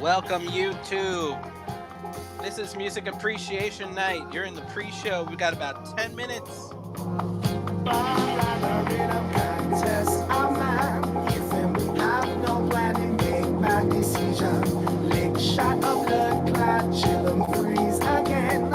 Welcome, YouTube. This is Music Appreciation Night. You're in the pre-show. We got about 10 minutes. Shot of blood clot, chill 'em, freeze again.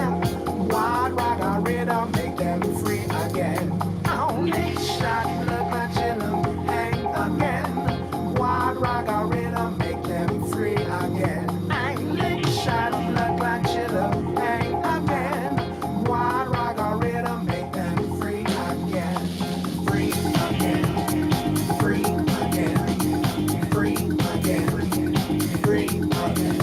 Wild rock, I rhythm, make them free again. Only shot blood clot, chill 'em, hang again. Wild rock, I rhythm, make them free again. Only shot blood clot, chill 'em, hang again. Wild rock, I rhythm, make them free again. Free again. Free again. Free again. Free again.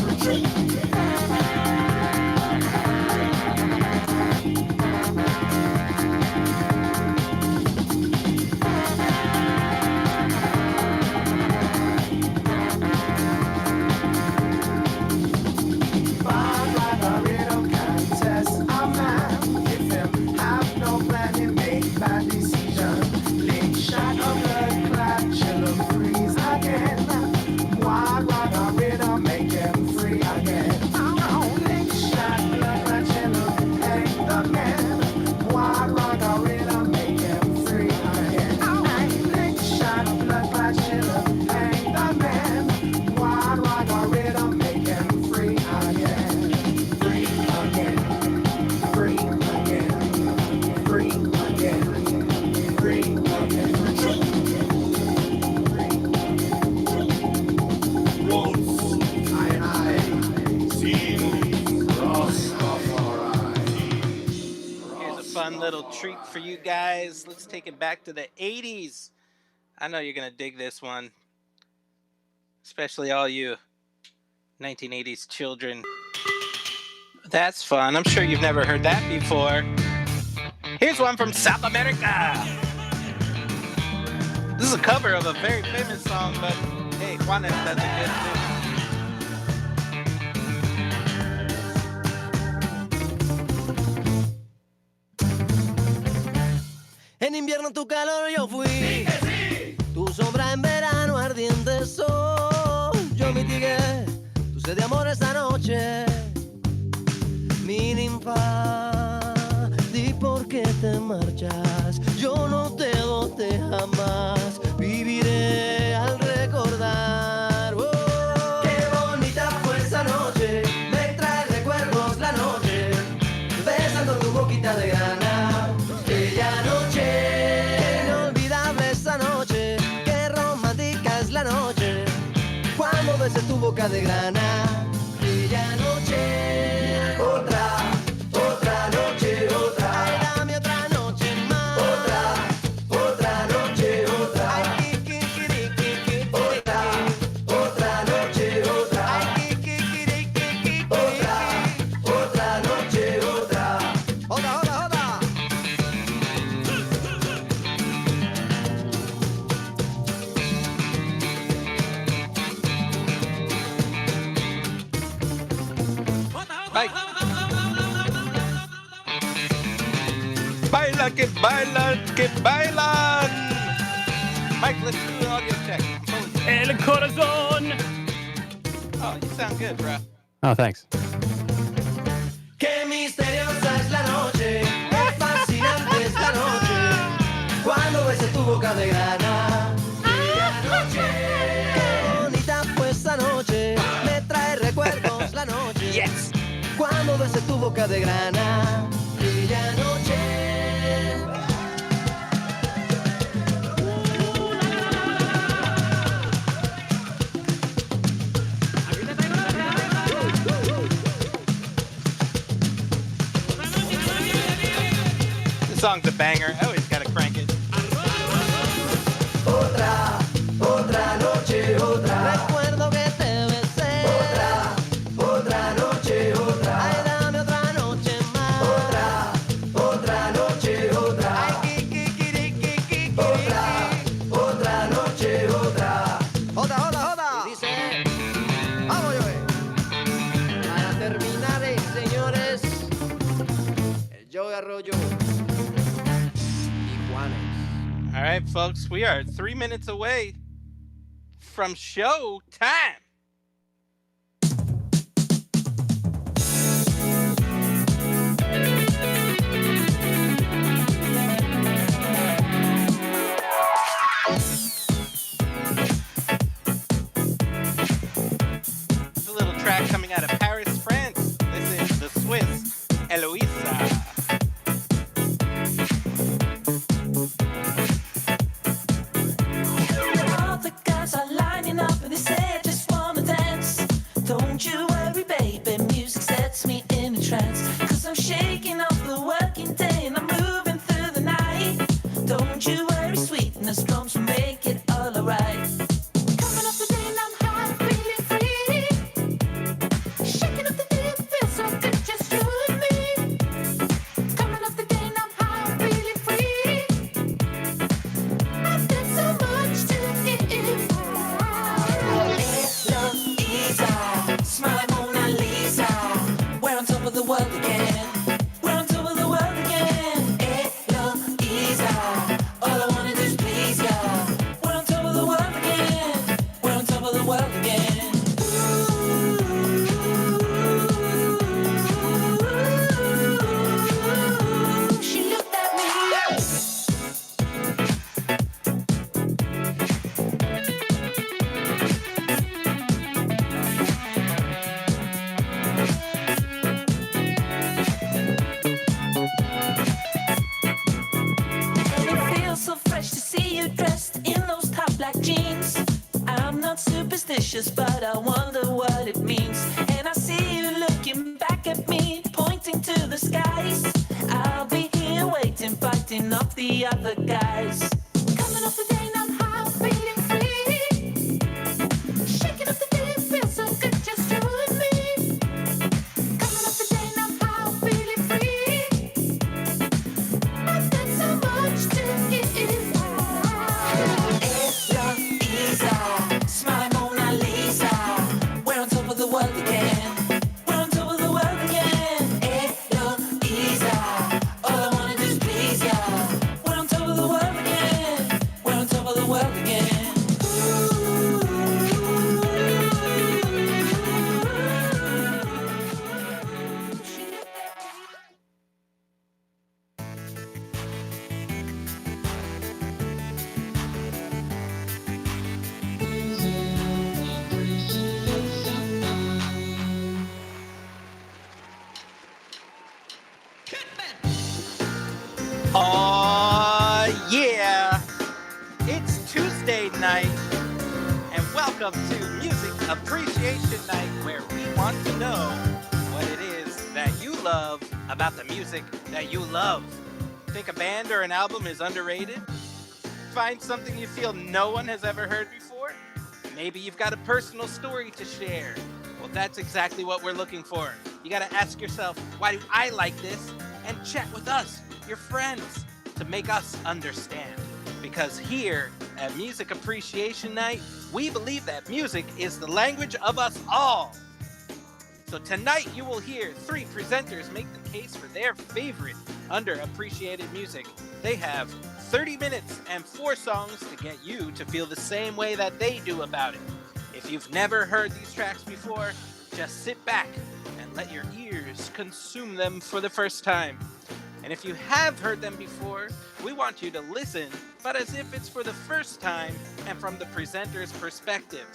Little treat for you guys. Let's take it back to the 80s. I know you're gonna dig this one, especially all you 1980s children. That's fun. I'm sure you've never heard that before. Here's one from South America. This is a cover of a very famous song, but hey, Juanes does it good too. En invierno tu calor yo fui, sí que sí. Tu sombra en verano ardiente sol. Yo mitigué tu sed de amor esta noche. Mi ninfa, di por qué te marchas. Yo no te boté jamás. Viviré al recordar. Oh, qué bonita fue esa noche. Me trae recuerdos la noche. Besando tu boquita de grana. Aquella noche, inolvidable esa noche. Qué romántica es la noche. Cuando besé tu boca de grana. Aquella noche, otra noche, otra. Ay, dame otra noche más. Otra noche, otra. Ay, kikirikiki. Otra noche, otra. Ay, kikirikiki. Otra noche, otra. Otra. Mike. Baila que bailan, que bailan. Mike, let's do an audio check. El corazón. Oh, you sound good, bro. Oh, thanks. Qué misteriosa es la noche, qué fascinante es la noche. Cuando besé tu boca de grana. Aquella noche, qué bonita fue esa noche. Me trae recuerdos la noche. Yes. Cuando besé tu boca de grana. Aquella noche. This song's a banger. I always gotta crank it. Otra noche, otra. Recuerdo que te besé. Otra noche, otra. Ay, dame otra noche más. Otra noche, otra. Ay, kikirikiki. Otra noche, otra. Otra. Y dice, vamos, Joey. Para terminar, señores, el Joey Arroyo y Juanes. All right, folks, we are 3 minutes away from show time. beating the drums will make it all alright. Coming off the day and I'm high, feeling free. Shaking up the day, it feels so good, just you and me. Coming off the day and I'm high, feeling free. I've got so much to give. Eloisa, smile like Mona Lisa. We're on top of the world again. We're on top of the world again. Eloisa, all I wanna do is please ya. We're on top of the world again. We're on top of the world again. Ooh, she looked at me. And it feels so fresh to see you dressed in those top black jeans. I'm not superstitious, but I wonder what it means. And I see you looking back at me, pointing to the skies. I'll be here waiting, fighting off the other guys. Coming off the day and I'm high, feeling free. Shaking up the day, it feels so good, just you and me. Coming off the day and I'm high, feeling free. I've got so much to give. Eloisa, smile like Mona Lisa. We're on top of the world again. We're on top of the world again. Eloisa, all I wanna do is please ya. We're on top of the world again. We're on top of the world again. Aw, yeah! It's Tuesday night, and welcome to Music Appreciation Night, where we want to know what it is that you love about the music that you love. Think a band or an album is underrated? Find something you feel no one has ever heard before? Maybe you've got a personal story to share. Well, that's exactly what we're looking for. You gotta ask yourself, why do I like this? And chat with us, your friends, to make us understand. Because here at Music Appreciation Night, we believe that music is the language of us all. So tonight you will hear 3 presenters make the case for their favorite underappreciated music. They have 30 minutes and 4 songs to get you to feel the same way that they do about it. If you've never heard these tracks before, just sit back and let your ears consume them for the first time. And if you have heard them before, we want you to listen, but as if it's for the first time and from the presenter's perspective.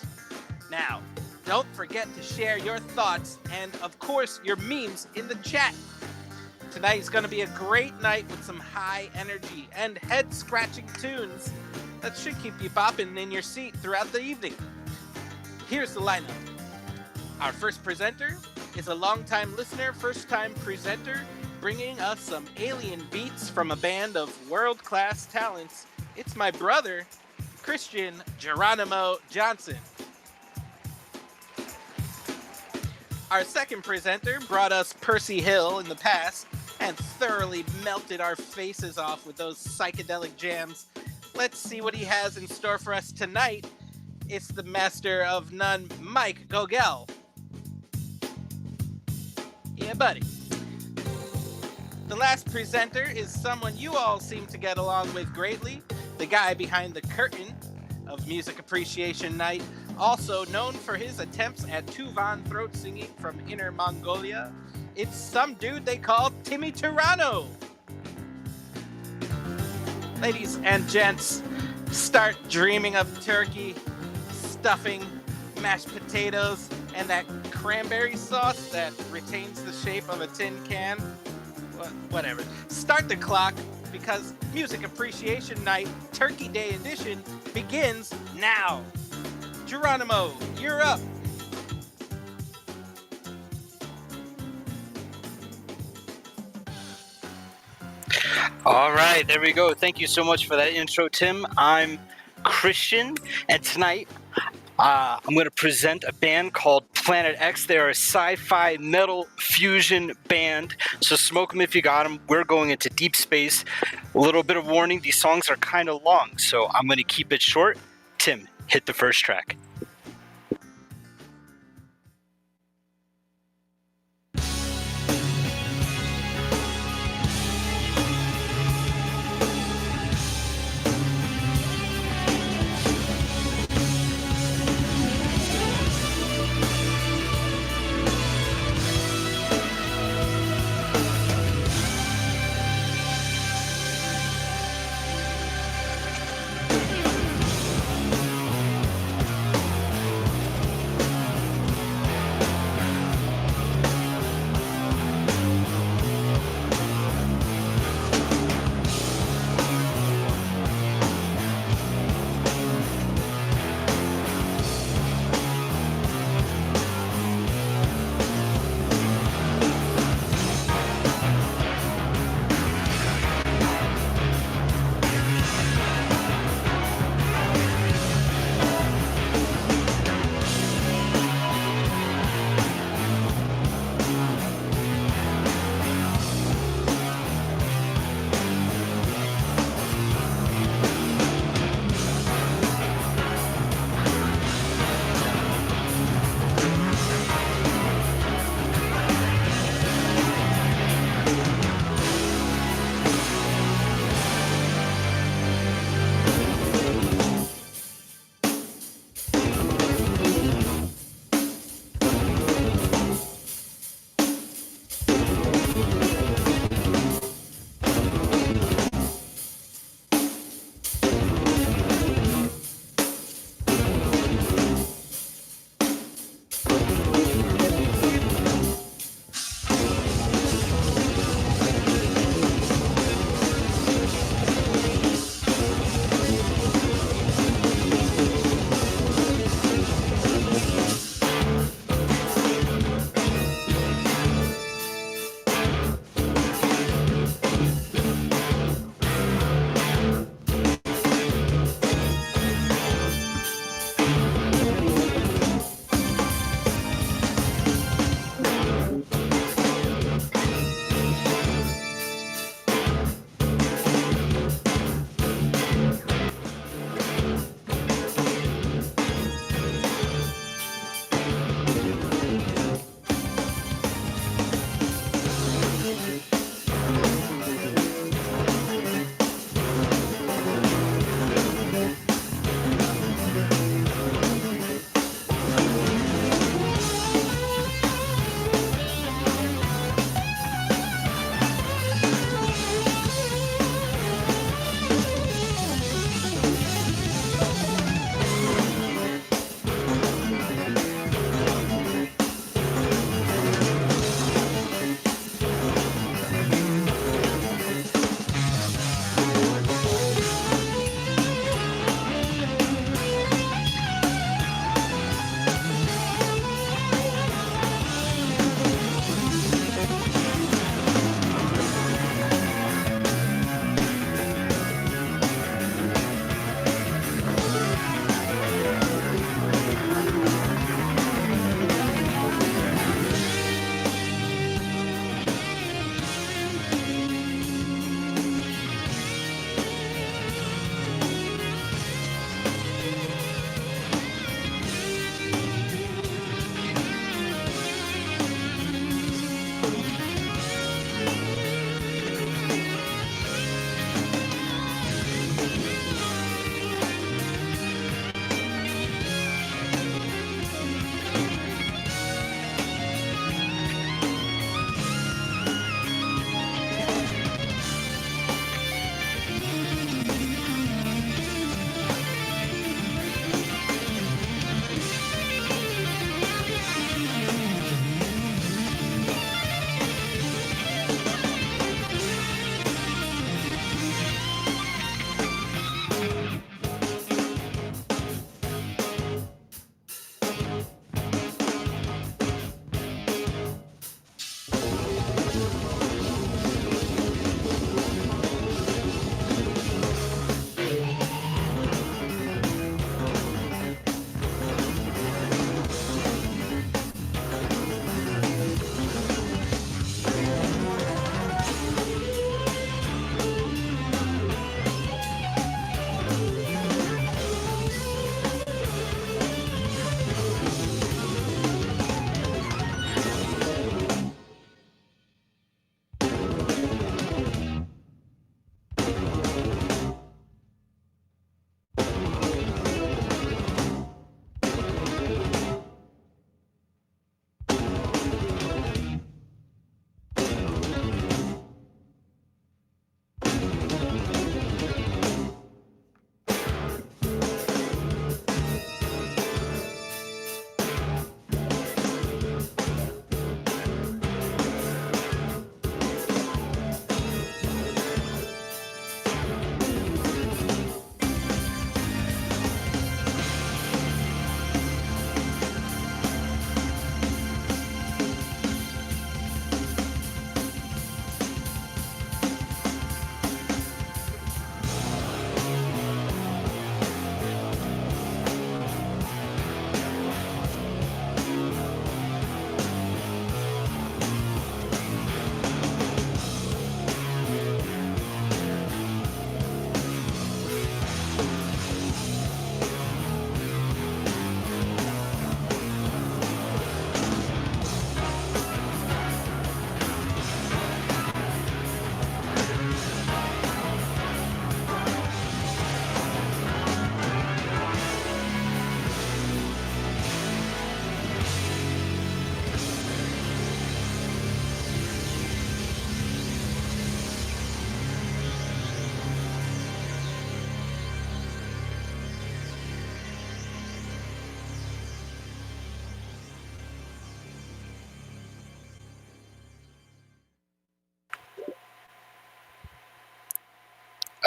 Now, don't forget to share your thoughts and, of course, your memes in the chat. Tonight's going to be a great night with some high energy and head-scratching tunes that should keep you bopping in your seat throughout the evening. Here's the lineup. Our first presenter is a longtime listener, first-time presenter, bringing us some alien beats from a band of world-class talents. It's my brother, Christian Geronimo Johnson. Our second presenter brought us Percy Hill in the past and thoroughly melted our faces off with those psychedelic jams. Let's see what he has in store for us tonight. It's the master of none, Mike Gogel. Yeah, buddy. The last presenter is someone you all seem to get along with greatly, the guy behind the curtain of Music Appreciation Night, also known for his attempts at Tuvan throat singing from Inner Mongolia. It's some dude they call Timmy Turano. Ladies and gents, start dreaming of turkey, stuffing, mashed potatoes, and that cranberry sauce that retains the shape of a tin can. Whatever. Start the clock, because Music Appreciation Night Turkey Day Edition begins now. Geronimo, you're up. All right, there we go. Thank you so much for that intro, Tim. I'm Christian, and tonight I'm going to present a band called Planet X. They're a sci-fi metal fusion band, so smoke them if you got them. We're going into deep space. A little bit of warning, these songs are kind of long, so I'm going to keep it short. Tim, hit the first track.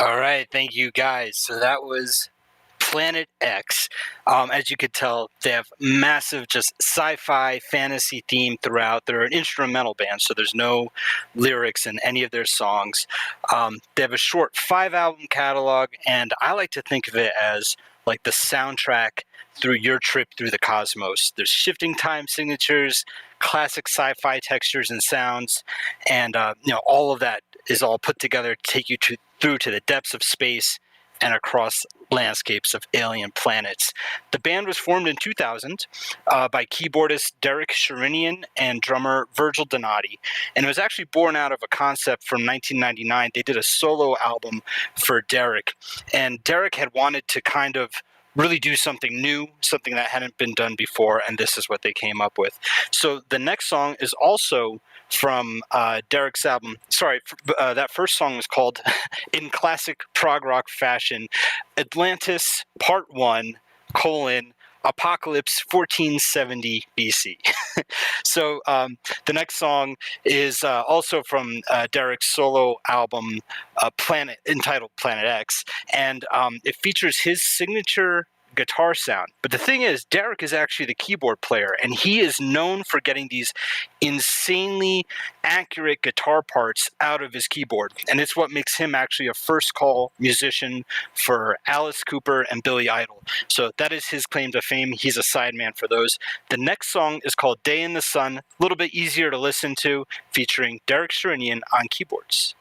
All right, thank you guys. So that was Planet X. As you could tell, they have massive just sci-fi fantasy theme throughout. They're an instrumental band, so there's no lyrics in any of their songs. They have a short 5-album catalog, and I like to think of it as like the soundtrack through your trip through the cosmos. There's shifting time signatures, classic sci-fi textures and sounds, and all of that is all put together to take you through to the depths of space and across landscapes of alien planets. The band was formed in 2000 by keyboardist Derek Sherinian and drummer Virgil Donati, and it was actually born out of a concept from 1999. They did a solo album for Derek, and Derek had wanted to kind of really do something new, something that hadn't been done before, and this is what they came up with. So the next song is also from Derek's album. Sorry, that first song was called, in classic prog rock fashion, Atlantis Part 1, Apocalypse 1470 BC. So the next song is also from Derek's solo album, entitled Planet X, and it features his signature guitar sound. But the thing is, Derek is actually the keyboard player, and he is known for getting these insanely accurate guitar parts out of his keyboard, and it's what makes him actually a first call musician for Alice Cooper and Billy Idol. So that is his claim to fame. He's a sideman for those. The next song is called Day in the Sun, a little bit easier to listen to, featuring Derek Sherinian on keyboards.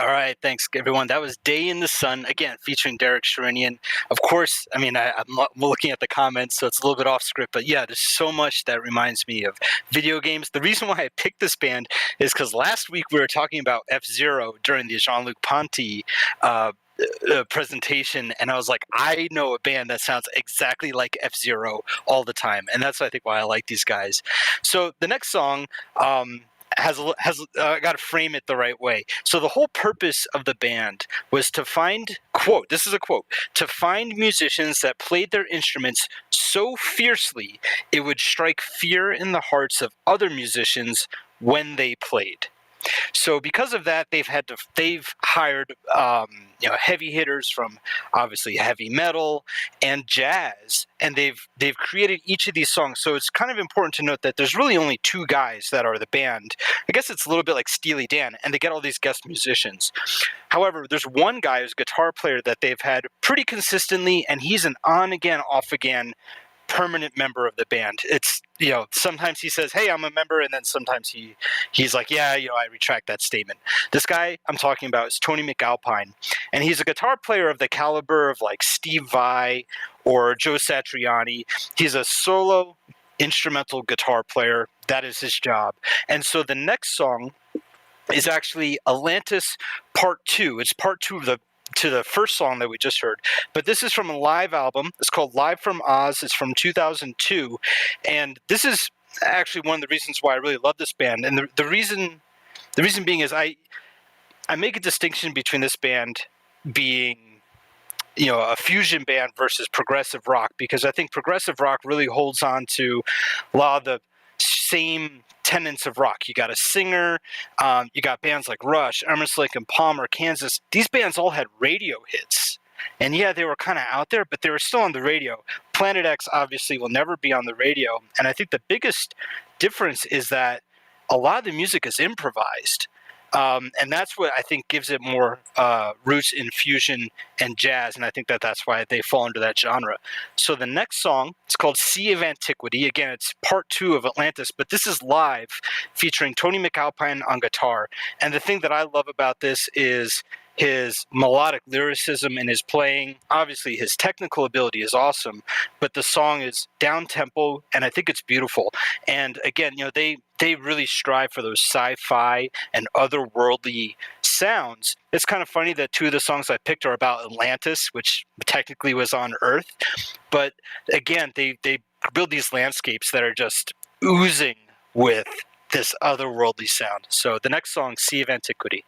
All right, thanks everyone. That was Day in the Sun, again, featuring Derek Sherinian. Of course, I mean, I'm looking at the comments, so it's a little bit off script, but yeah, there's so much that reminds me of video games. The reason why I picked this band is because last week we were talking about F-Zero during the Jean-Luc Ponty presentation, and I was like, I know a band that sounds exactly like F-Zero all the time, and that's I think why I like these guys. So the next song has got to frame it the right way. So the whole purpose of the band was to find, quote, this is a quote, to find musicians that played their instruments so fiercely it would strike fear in the hearts of other musicians when they played. So because of that, they've hired heavy hitters from obviously heavy metal and jazz, and they've created each of these songs. So it's kind of important to note that there's really only two guys that are the band. I guess it's a little bit like Steely Dan, and they get all these guest musicians. However, there's one guy who's a guitar player that they've had pretty consistently, and he's an on again, off again permanent member of the band. It's, sometimes he says, hey, I'm a member, and then sometimes he's like, yeah, I retract that statement. This guy I'm talking about is Tony McAlpine, and he's a guitar player of the caliber of like Steve Vai or Joe Satriani. He's a solo instrumental guitar player. That is his job. And so the next song is actually Atlantis Part 2. It's Part 2 to the first song that we just heard, but this is from a live album. It's called Live from Oz. It's from 2002, and this is actually one of the reasons why I really love this band. And the reason being is I make a distinction between this band being a fusion band versus progressive rock, because I think progressive rock really holds on to a lot of the same tenets of rock. You got a singer, you got bands like Rush, Emerson, Lake and Palmer, Kansas. These bands all had radio hits, and yeah, they were kind of out there, but they were still on the radio. Planet X obviously will never be on the radio, and I think the biggest difference is that a lot of the music is improvised. And that's what I think gives it more roots in fusion and jazz, and I think that's why they fall under that genre. So the next song, it's called Sea of Antiquity. Again, it's Part 2 of Atlantis, but this is live, featuring Tony McAlpine on guitar. And the thing that I love about this is his melodic lyricism and his playing. Obviously, his technical ability is awesome, but the song is down-tempo, and I think it's beautiful. And again, they really strive for those sci-fi and otherworldly sounds. It's kind of funny that two of the songs I picked are about Atlantis, which technically was on Earth. But again, they build these landscapes that are just oozing with this otherworldly sound. So the next song, Sea of Antiquity.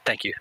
Thank you.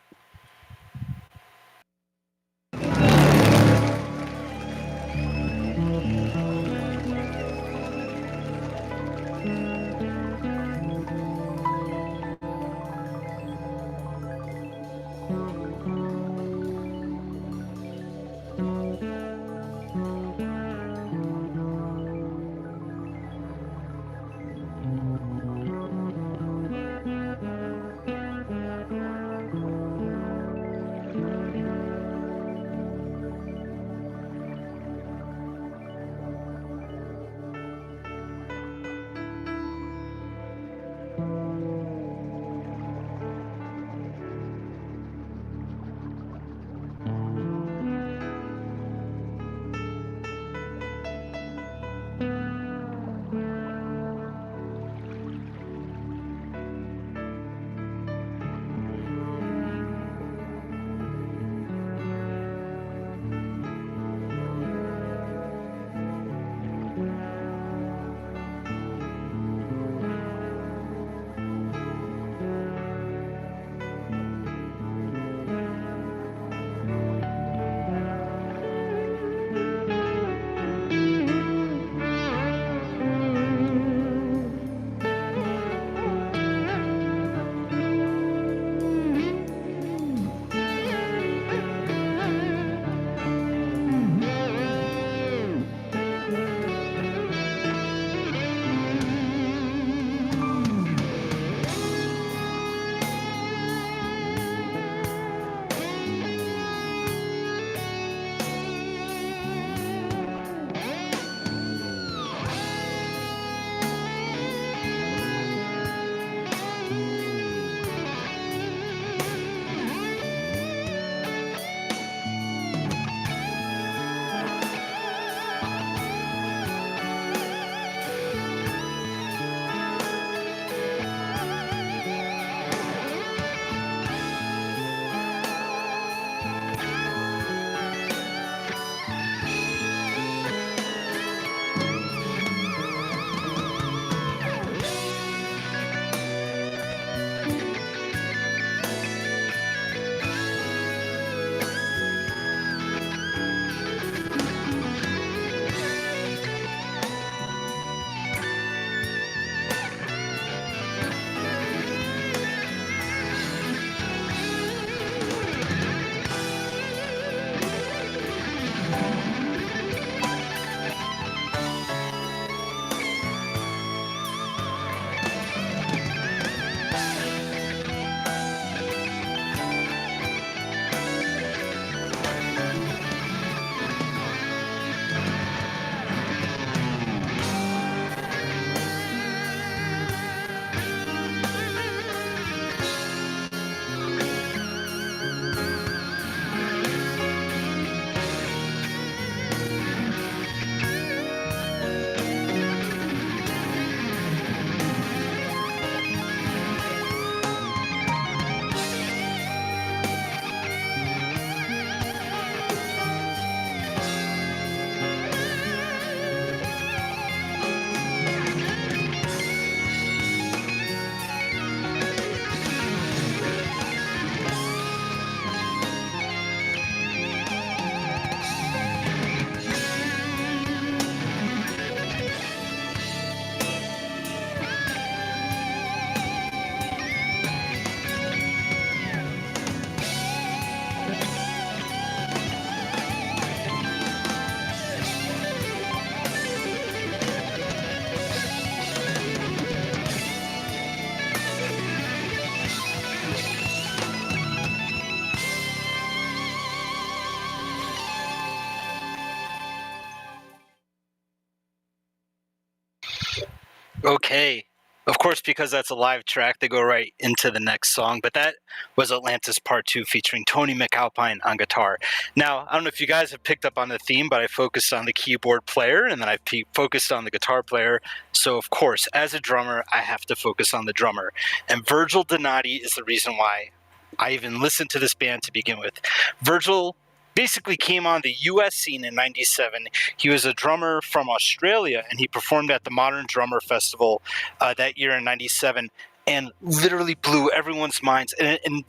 Okay. Of course, because that's a live track, they go right into the next song. But that was Atlantis Part 2 featuring Tony McAlpine on guitar. Now, I don't know if you guys have picked up on the theme, but I focused on the keyboard player and then I focused on the guitar player. So, of course, as a drummer, I have to focus on the drummer. And Virgil Donati is the reason why I even listened to this band to begin with. Virgil basically came on the US scene in 97. He was a drummer from Australia and he performed at the Modern Drummer Festival that year in 97 and literally blew everyone's minds. And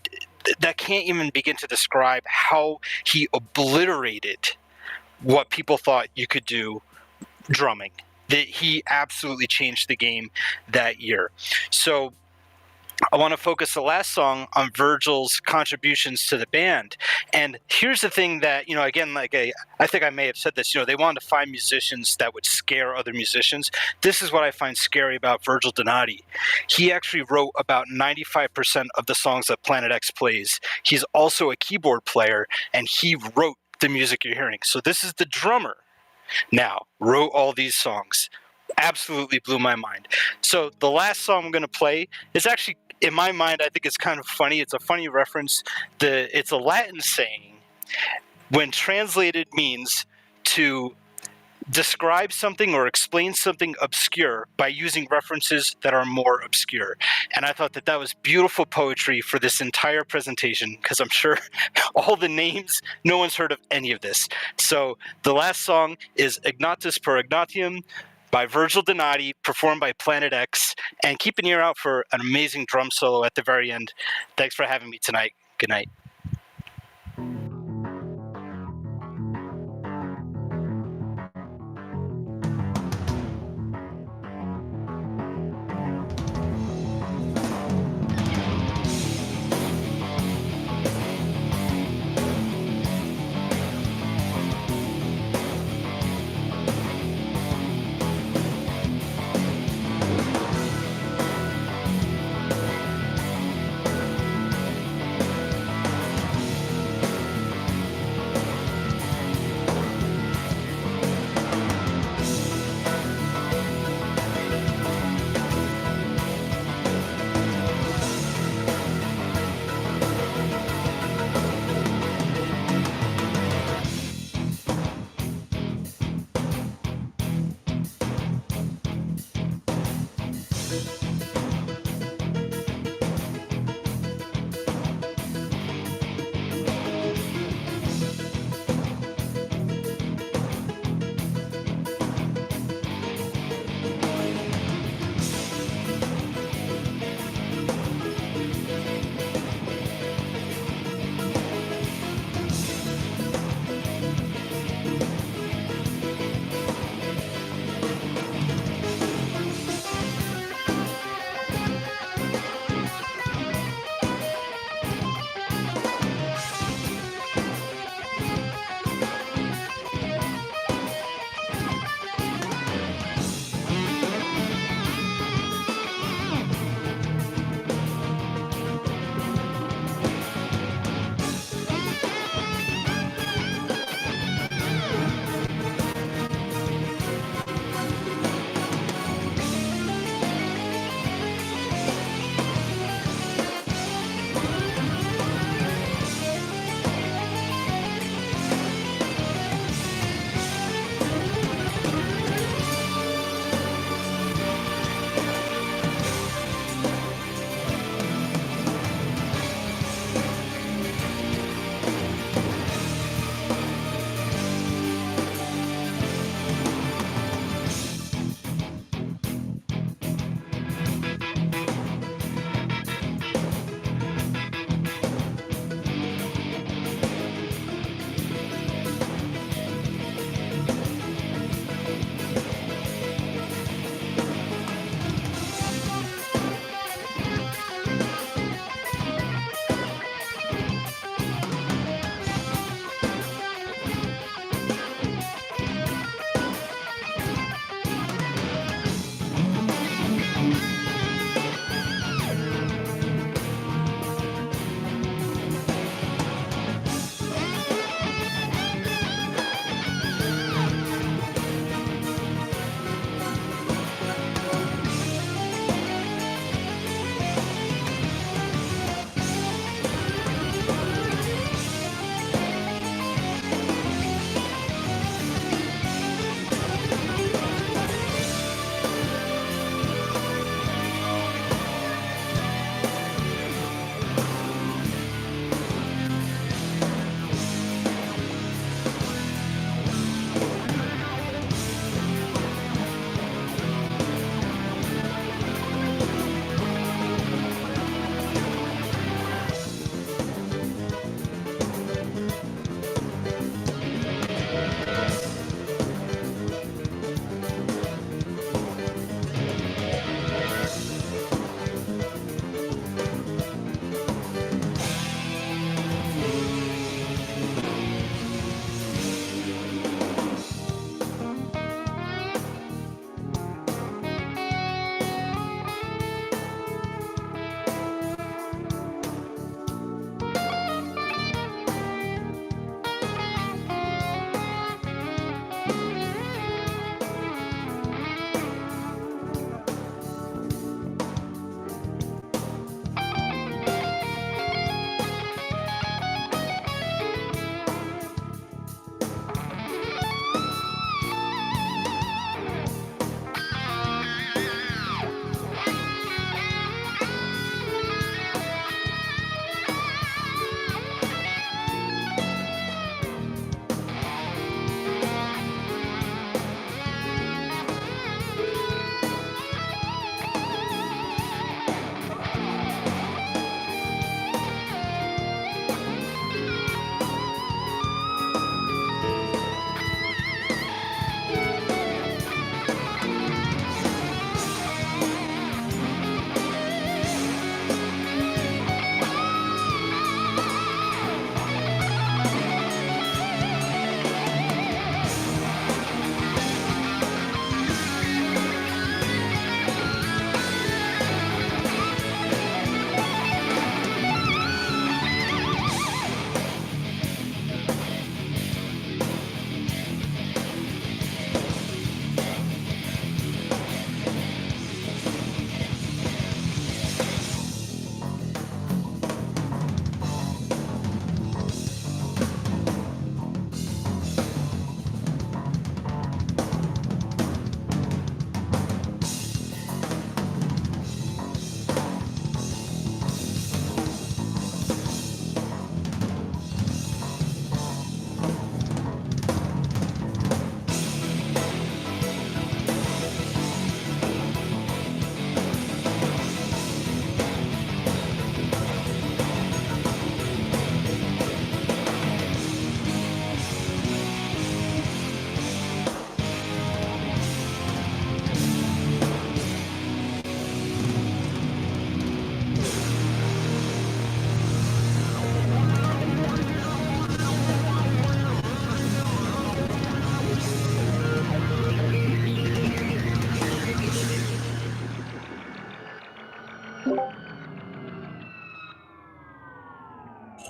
that can't even begin to describe how he obliterated what people thought you could do drumming. That he absolutely changed the game that year. So I want to focus the last song on Virgil's contributions to the band. And here's the thing that, again, I think I may have said this, they wanted to find musicians that would scare other musicians. This is what I find scary about Virgil Donati. He actually wrote about 95% of the songs that Planet X plays. He's also a keyboard player, and he wrote the music you're hearing. So this is the drummer now, wrote all these songs. Absolutely blew my mind. So the last song I'm going to play is actually, in my mind, I think it's kind of funny. It's a funny reference. It's a Latin saying, when translated means to describe something or explain something obscure by using references that are more obscure. And I thought that was beautiful poetry for this entire presentation, because I'm sure all the names, no one's heard of any of this. So the last song is Ignatus per Ignatium by Virgil Donati, performed by Planet X. And keep an ear out for an amazing drum solo at the very end. Thanks for having me tonight. Good night.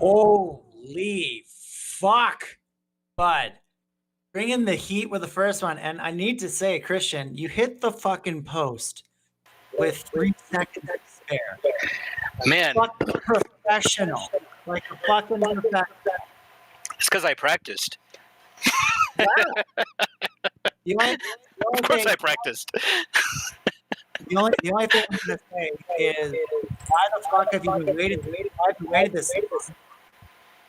Holy fuck, bud. Bringing the heat with the first one. And I need to say, Christian, you hit the fucking post with 3 seconds to spare. Man, Fucking professional. Like a fucking professional. it's because I practiced. The only Of course, thing- I practiced. The only thing I'm going to say is, why the fuck have you waited this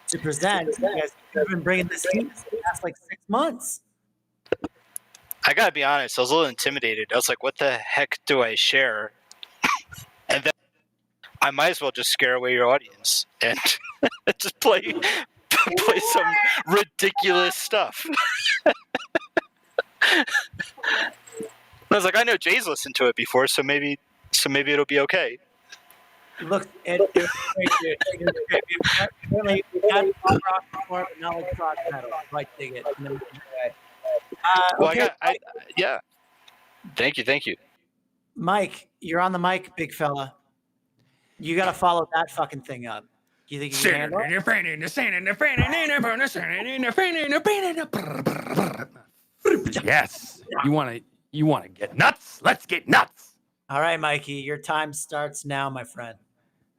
to present? Because you've been bringing this heat for the past like 6 months. I gotta be honest, I was a little intimidated. I was like, what the heck do I share? And then I might as well just scare away your audience and just play some ridiculous stuff. I was like, I know Jay's listened to it before, so maybe it'll be okay. Look, it was great, dude. It was great. We've had pop rock before, but not like rock metal. I dig it. No, Well, okay, yeah. Thank you. Mike, you're on the mic, big fella. You got to follow that fucking thing up. You think you can handle it? Yes. You want to get nuts? Let's get nuts. All right, Mikey, your time starts now, my friend.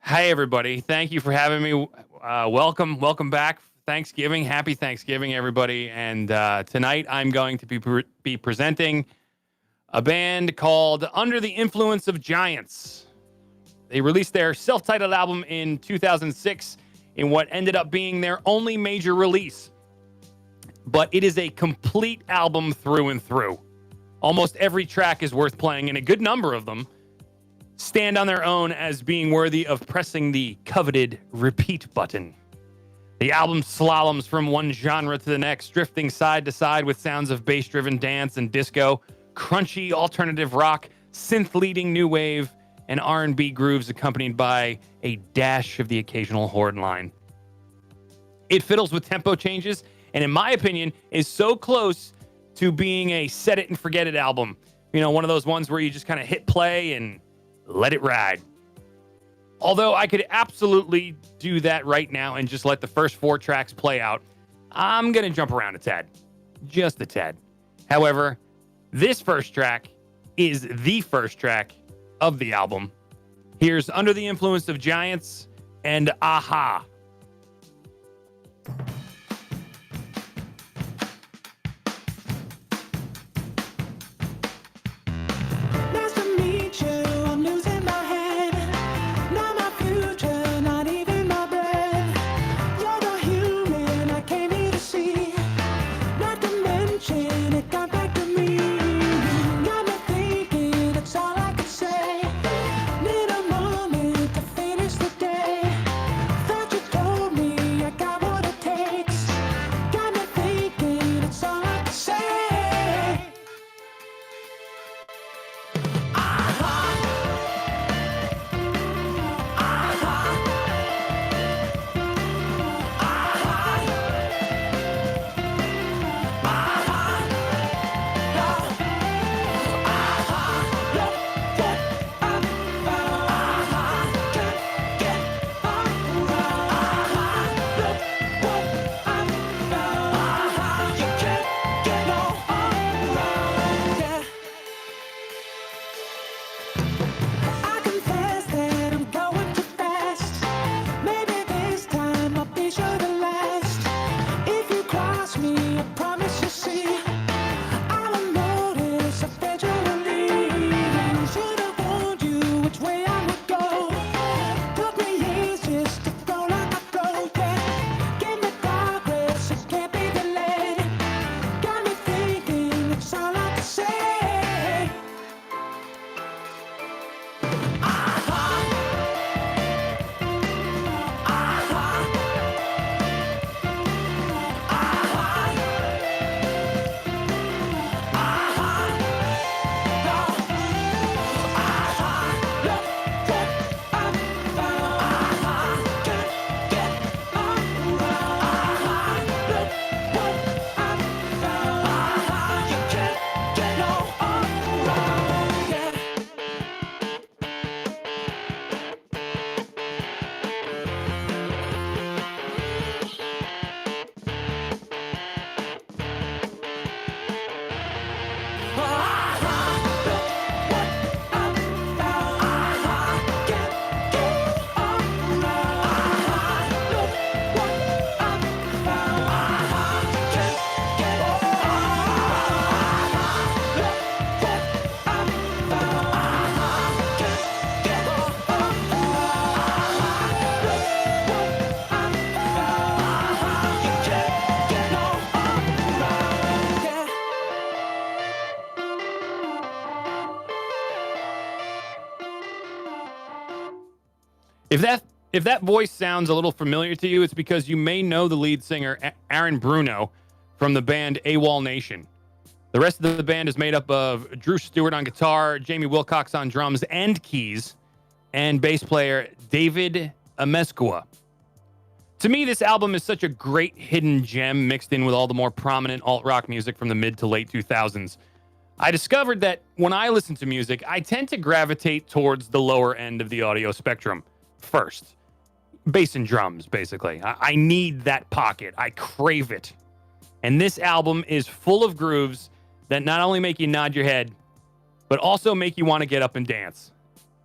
Hey, everybody. Thank you for having me. Welcome back. Thanksgiving. Happy Thanksgiving, everybody. And tonight I'm going to be presenting a band called Under the Influence of Giants. They released their self-titled album in 2006 in what ended up being their only major release. But it is a complete album through and through. Almost every track is worth playing, and a good number of them stand on their own as being worthy of pressing the coveted repeat button. The album slaloms from one genre to the next, drifting side to side with sounds of bass-driven dance and disco, crunchy alternative rock, synth-leading new wave, and R&B grooves accompanied by a dash of the occasional horn line. It fiddles with tempo changes, and in my opinion, is so close to being a set it and forget it album. You know, one of those ones where you just kind of hit play and let it ride. Although I could absolutely do that right now and just let the first 4 tracks play out, I'm going to jump around a tad. Just a tad. However, this first track is the first track of the album. Here's Under the Influence of Giants and Aha. Nice to meet you. I'm losing my head. Not my future, not even my breath. You're the human I came here to see. Not to mention it got back to me. Got me thinking that's all I could say. Need a moment to finish the day. Thought you'd If that voice sounds a little familiar to you, it's because you may know the lead singer Aaron Bruno from the band AWOL Nation. The rest of the band is made up of Drew Stewart on guitar, Jamie Wilcox on drums and keys, and bass player David Amezcua. To me, this album is such a great hidden gem mixed in with all the more prominent alt-rock music from the mid to late 2000s. I discovered that when I listen to music, I tend to gravitate towards the lower end of the audio spectrum first. Bass and drums, basically. I need that pocket. I crave it. And this album is full of grooves that not only make you nod your head, but also make you want to get up and dance.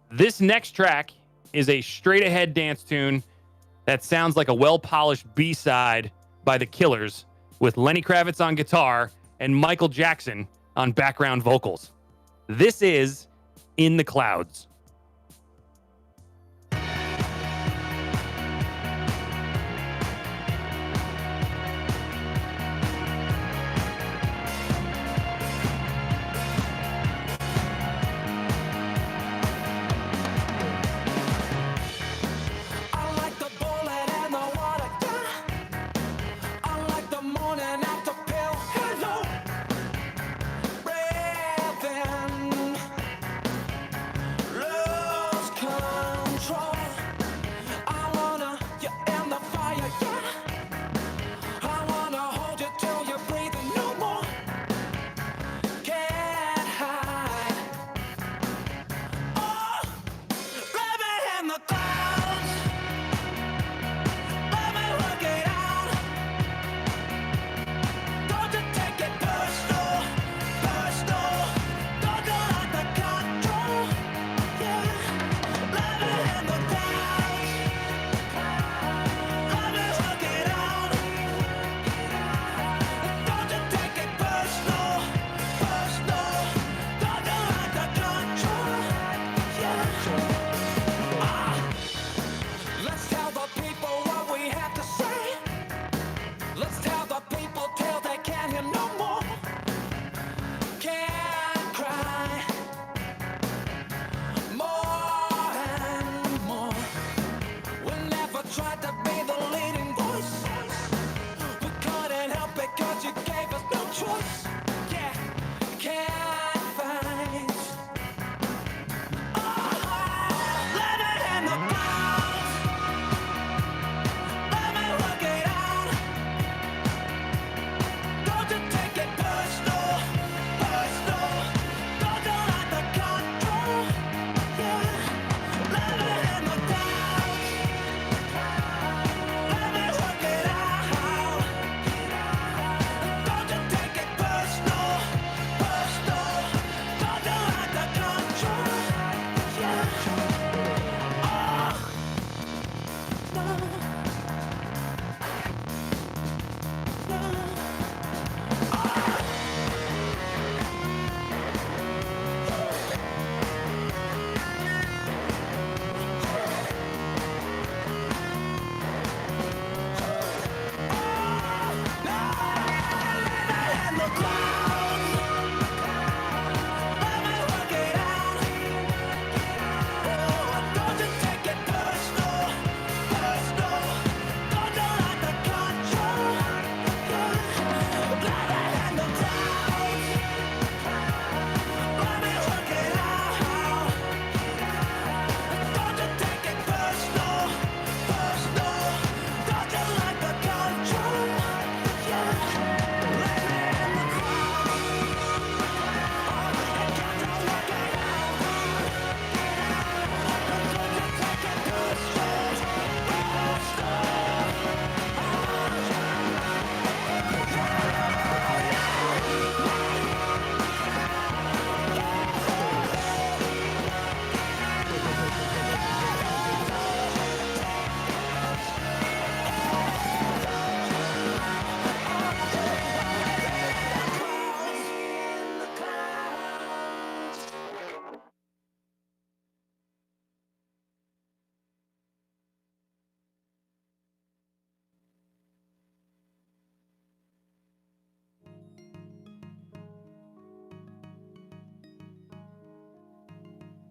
This next track is a straight-ahead dance tune that sounds like a well-polished B-side by The Killers with Lenny Kravitz on guitar and Michael Jackson on background vocals. This is In the Clouds. Hello, breathing.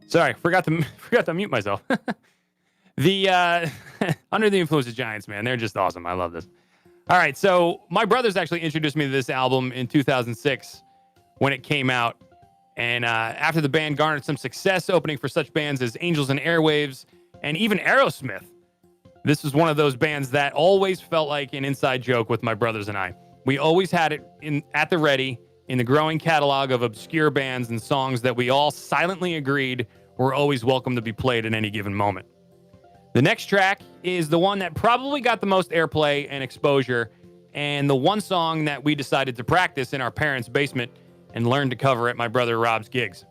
Sorry, forgot to mute myself. The Under the Influence of Giants, man, they're just awesome. I love this. All right, so my brothers actually introduced me to this album in 2006 when it came out. And after the band garnered some success opening for such bands as Angels and Airwaves and even Aerosmith, this was one of those bands that always felt like an inside joke with my brothers and I. We always had it at the ready in the growing catalog of obscure bands and songs that we all silently agreed were always welcome to be played at any given moment. The next track is the one that probably got the most airplay and exposure, and the one song that we decided to practice in our parents' basement and learn to cover at my brother Rob's gigs.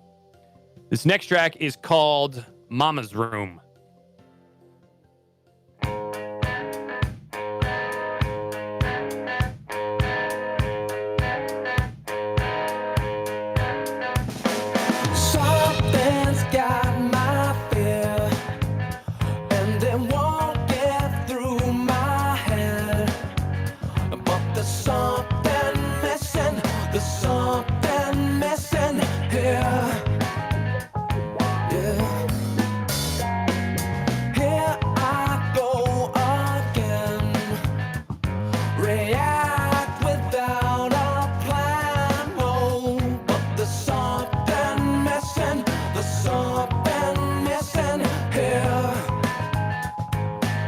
This next track is called Mama's Room. Something's got my fear, and it won't get through my head. But there's something missing, there's something missing here. Yeah. Here I go again, react without a plan, no. But there's something missing, there's something missing here.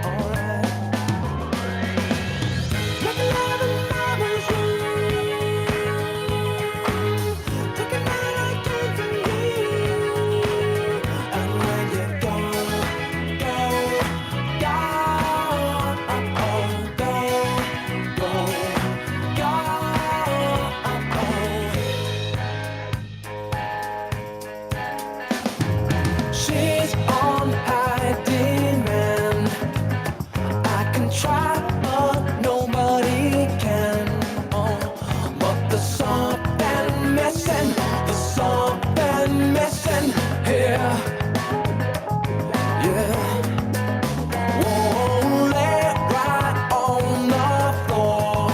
Alright. Make love in mama's room, take a night I came from you. And when you're gone, gone, she's on high demand. I can try, but nobody can. Oh, but there's something missing, there's something missing here. Yeah. Won't lay right on the floor.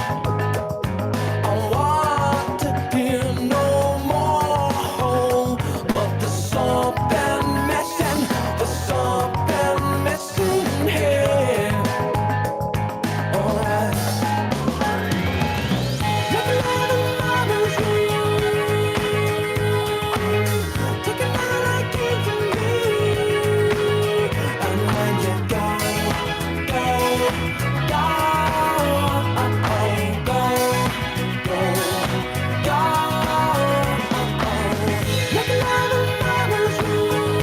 I want to hear no more. But there's something missing, there's something missing here. Alright. Make love in mama's room, take a night I came from you. And when you're gone, gone, make love in mama's room,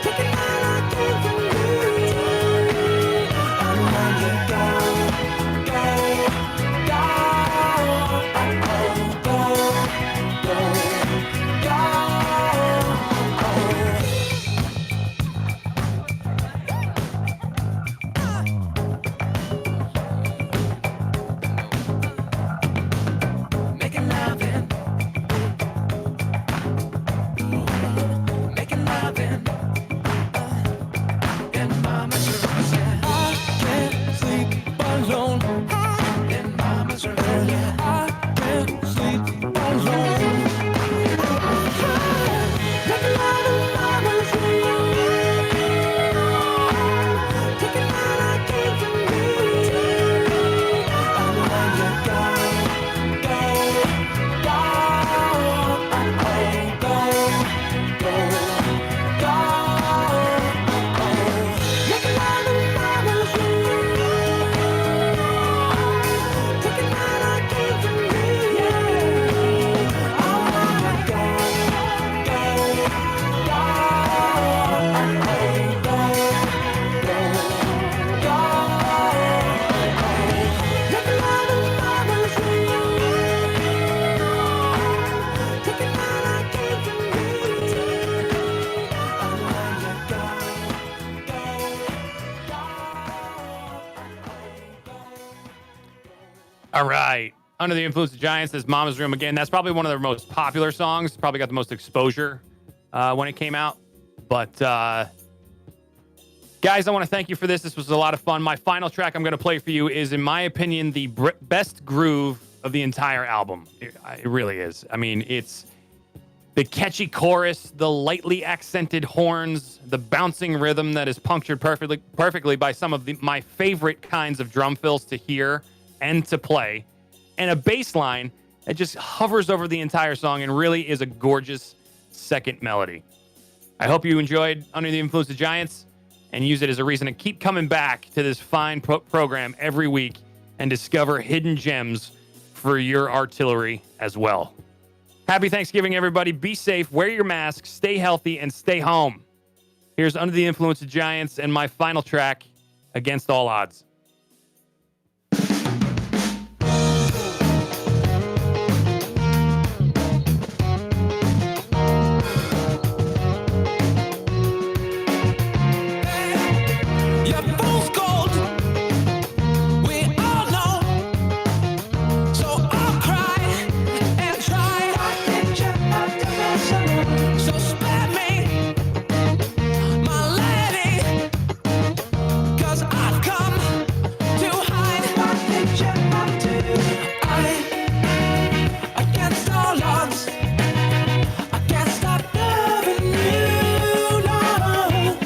take a night I came from you. And when you're making love in, making love in mama's room. Yeah. I can't sleep alone in mama's room. Yeah. I can't sleep alone. Making love in mama's room, take a night I came from you. And when you're gone, making love in mama's room, take a night I came from you. Oh, when you're gone, making love in mama's room, take a night I came from you. And when you're All right. Under the Influence of Giants is Mama's Room again. That's probably one of their most popular songs. Probably got the most exposure when it came out. But guys, I want to thank you for this. This was a lot of fun. My final track I'm going to play for you is, in my opinion, the best groove of the entire album. It really is. I mean, The catchy chorus, the lightly accented horns, the bouncing rhythm that is punctured perfectly by some of my favorite kinds of drum fills to hear and to play, and a bass line that just hovers over the entire song and really is a gorgeous second melody. I hope you enjoyed Under the Influence of Giants and use it as a reason to keep coming back to this fine program every week and discover hidden gems for your artillery as well. Happy Thanksgiving, everybody. Be safe, wear your mask, stay healthy, and stay home. Here's Under the Influence of Giants and my final track, Against All Odds. Your fool's gold, we all know. So I'll cry and try. So spare me, my lady, 'cause I've come to hide. Against all odds, I can't stop loving you, no.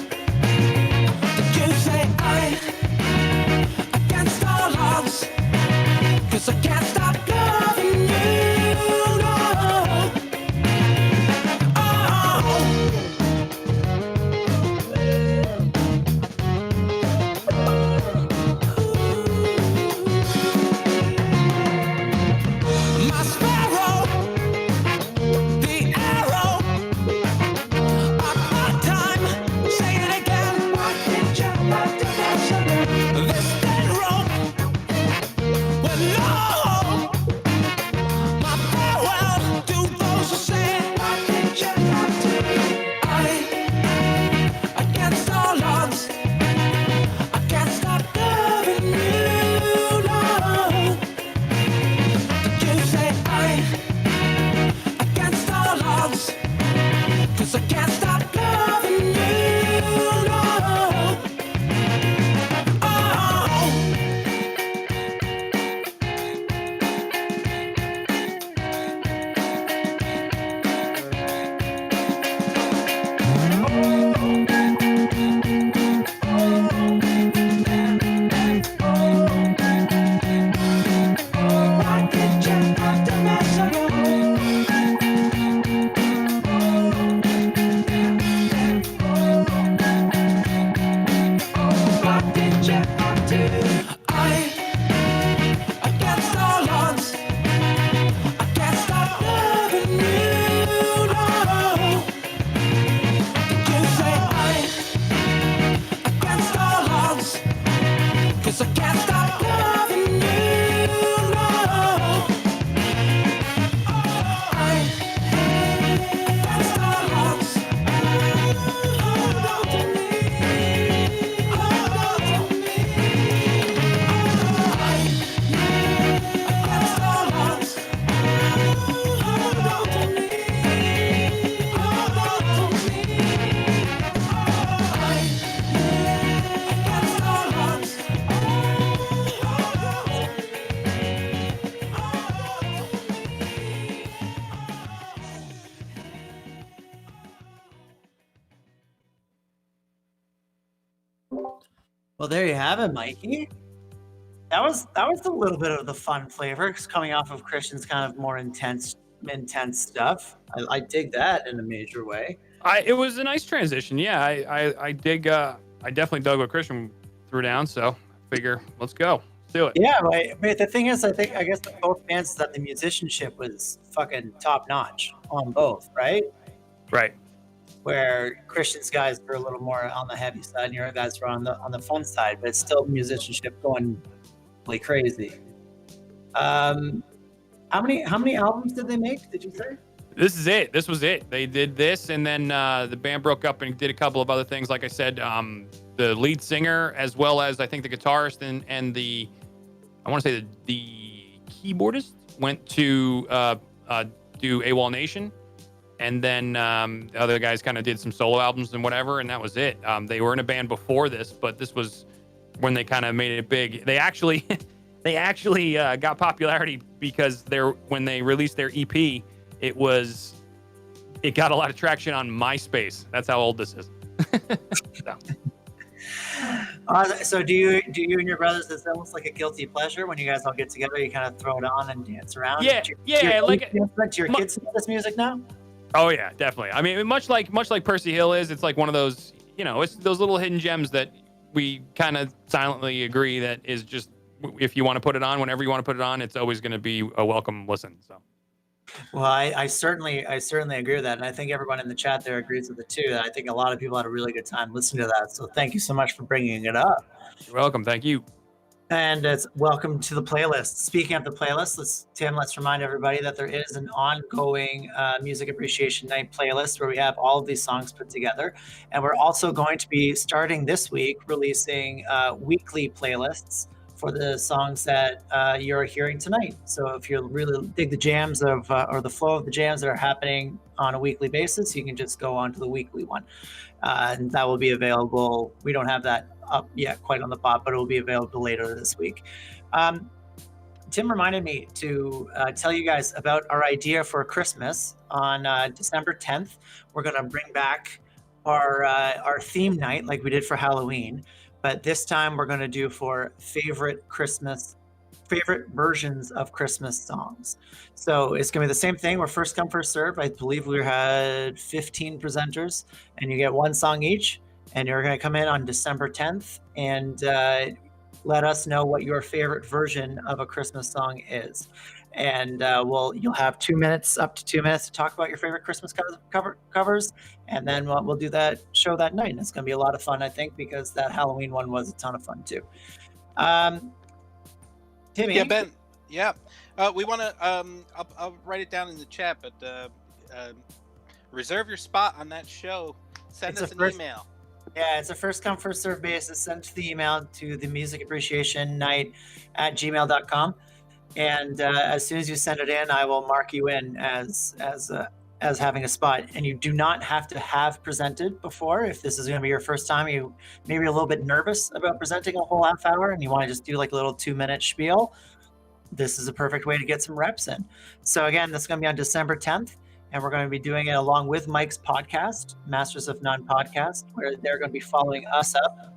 Did you say against all odds? 'Cause I can't stop loving you, no. My sparrow, the arrow, my time, say it again. This dead rope, well, no. My farewell to those who say against all odds, I can't stop loving you, no. Did you say against all odds? 'Cause I can't stop loving you, no. Against all odds, I can't stop loving you, no. Did you say against all odds? 'Cause I can't stop loving you, no. Against all odds, hold on to me, hold on to me. Against all odds, hold on to me, hold on to me. Against all odds, hold on to Well, there you have it, Mikey. That was a little bit of the fun flavor, 'cause coming off of Christian's kind of more intense stuff. I dig that in a major way. It was a nice transition. Yeah, I dig. I definitely dug what Christian threw down. So figure, let's go. Let's do it. Yeah, but the thing is, I guess with both bands that the musicianship was fucking top notch on both, right? Right. Where Christian's guys were a little more on the heavy side, and your guys were on the fun side, but it's still musicianship going like crazy. How many albums did they make? Did you say? This is it. This was it. They did this, and then the band broke up and did a couple of other things. Like I said, the lead singer, as well as I think the guitarist and the, I want to say the keyboardist, went to do AWOL Nation, and then the other guys kind of did some solo albums and whatever, and that was it. They were in a band before this, but this was when they kind of made it big. They actually got popularity because when they released their EP, it was it got a lot of traction on MySpace. That's how old this is. So do you and your brothers? It's almost like a guilty pleasure when you guys all get together. You kind of throw it on and dance around. Yeah, Do yeah. your Like, kids listen to this music now? oh yeah, definitely. I mean, much like Percy Hill is, it's like one of those, it's those little hidden gems that we kind of silently agree that is just, if you want to put it on, whenever you want to put it on, it's always going to be a welcome listen. So. Well, I certainly agree with that, and I think everyone in the chat there agrees with it too. That I think a lot of people had a really good time listening to that. So thank you so much for bringing it up. You're welcome. Thank you. And it's welcome to the playlist. Speaking of the playlist, let's remind everybody that there is an ongoing Music Appreciation Night playlist where we have all of these songs put together, and we're also going to be starting this week releasing weekly playlists for the songs that you're hearing tonight. So if you really dig the jams of or the flow of the jams that are happening on a weekly basis, you can just go on to the weekly one. And that will be available. We don't have that up yet quite on the bot, but it will be available later this week. Tim reminded me to tell you guys about our idea for Christmas on December 10th. We're going to bring back our theme night like we did for Halloween. But this time we're going to do for favorite versions of Christmas songs. So it's going to be the same thing. We're first come, first serve. I believe we had 15 presenters, and you get one song each. And you're going to come in on December 10th and let us know what your favorite version of a Christmas song is. And you'll have 2 minutes, up to 2 minutes, to talk about your favorite Christmas covers, and then we'll do that show that night. And it's going to be a lot of fun, I think, because that Halloween one was a ton of fun too. Timmy, Yeah, Ben. Yeah, we want to. I'll write it down in the chat, but reserve your spot on that show. Send us an email. Yeah, it's a first come, first serve basis. Send the email to the Music Appreciation Night at gmail.com. And as soon as you send it in, I will mark you in as having a spot. And you do not have to have presented before. If this is going to be your first time, you maybe a little bit nervous about presenting a whole half hour, and you want to just do like a little 2-minute spiel. This is a perfect way to get some reps in. So again, this is going to be on December 10th, and we're going to be doing it along with Mike's podcast, Masters of None podcast, where they're going to be following us up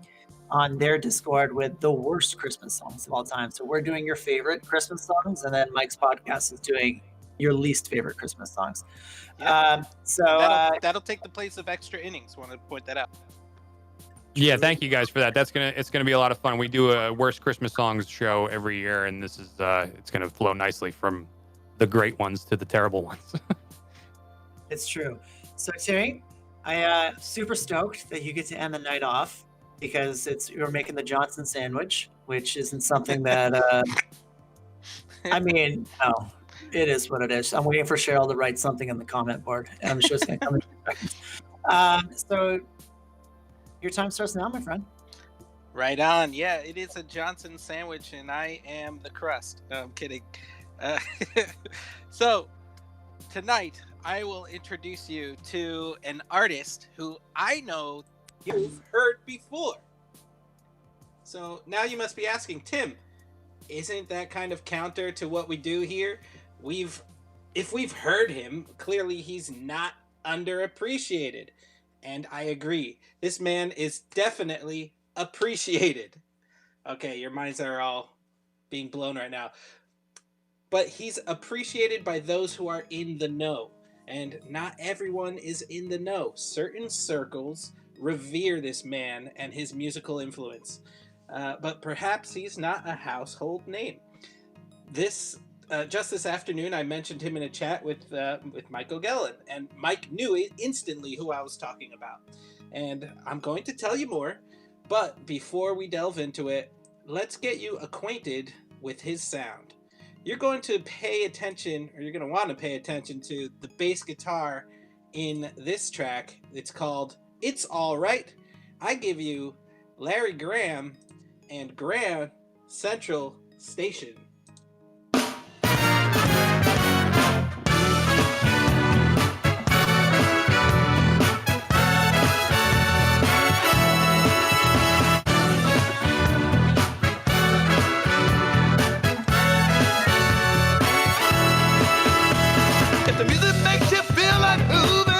on their Discord with the worst Christmas songs of all time. So we're doing your favorite Christmas songs, and then Mike's podcast is doing your least favorite Christmas songs. Yeah. So that'll take the place of extra innings. Want to point that out? Yeah, thank you guys for that. It's gonna be a lot of fun. We do a worst Christmas songs show every year, and this is it's gonna flow nicely from the great ones to the terrible ones. it's true. So Terry, I super stoked that you get to end the night off, because you're making the Johnson sandwich, which isn't something that I mean, no, it is what it is. I'm waiting for Cheryl to write something in the comment board, and I'm sure it's going to come in 2 seconds. So your time starts now, my friend. Right on. Yeah, it is a Johnson sandwich, and I am the crust. No, I'm kidding. So tonight, I will introduce you to an artist who I know you've heard before. So now you must be asking, Tim, isn't that kind of counter to what we do here? If we've heard him, clearly he's not underappreciated. And I agree. This man is definitely appreciated. Okay, your minds are all being blown right now. But he's appreciated by those who are in the know. And not everyone is in the know. Certain circles revere this man and his musical influence. But perhaps he's not a household name. Just this afternoon, I mentioned him in a chat with Mike O'Gellan, and Mike knew instantly who I was talking about. And I'm going to tell you more, but before we delve into it, let's get you acquainted with his sound. You're going to pay attention, or you're going to want to pay attention to the bass guitar in this track. It's called It's All Right. I give you Larry Graham and Grand Central Station. If the music makes you feel like moving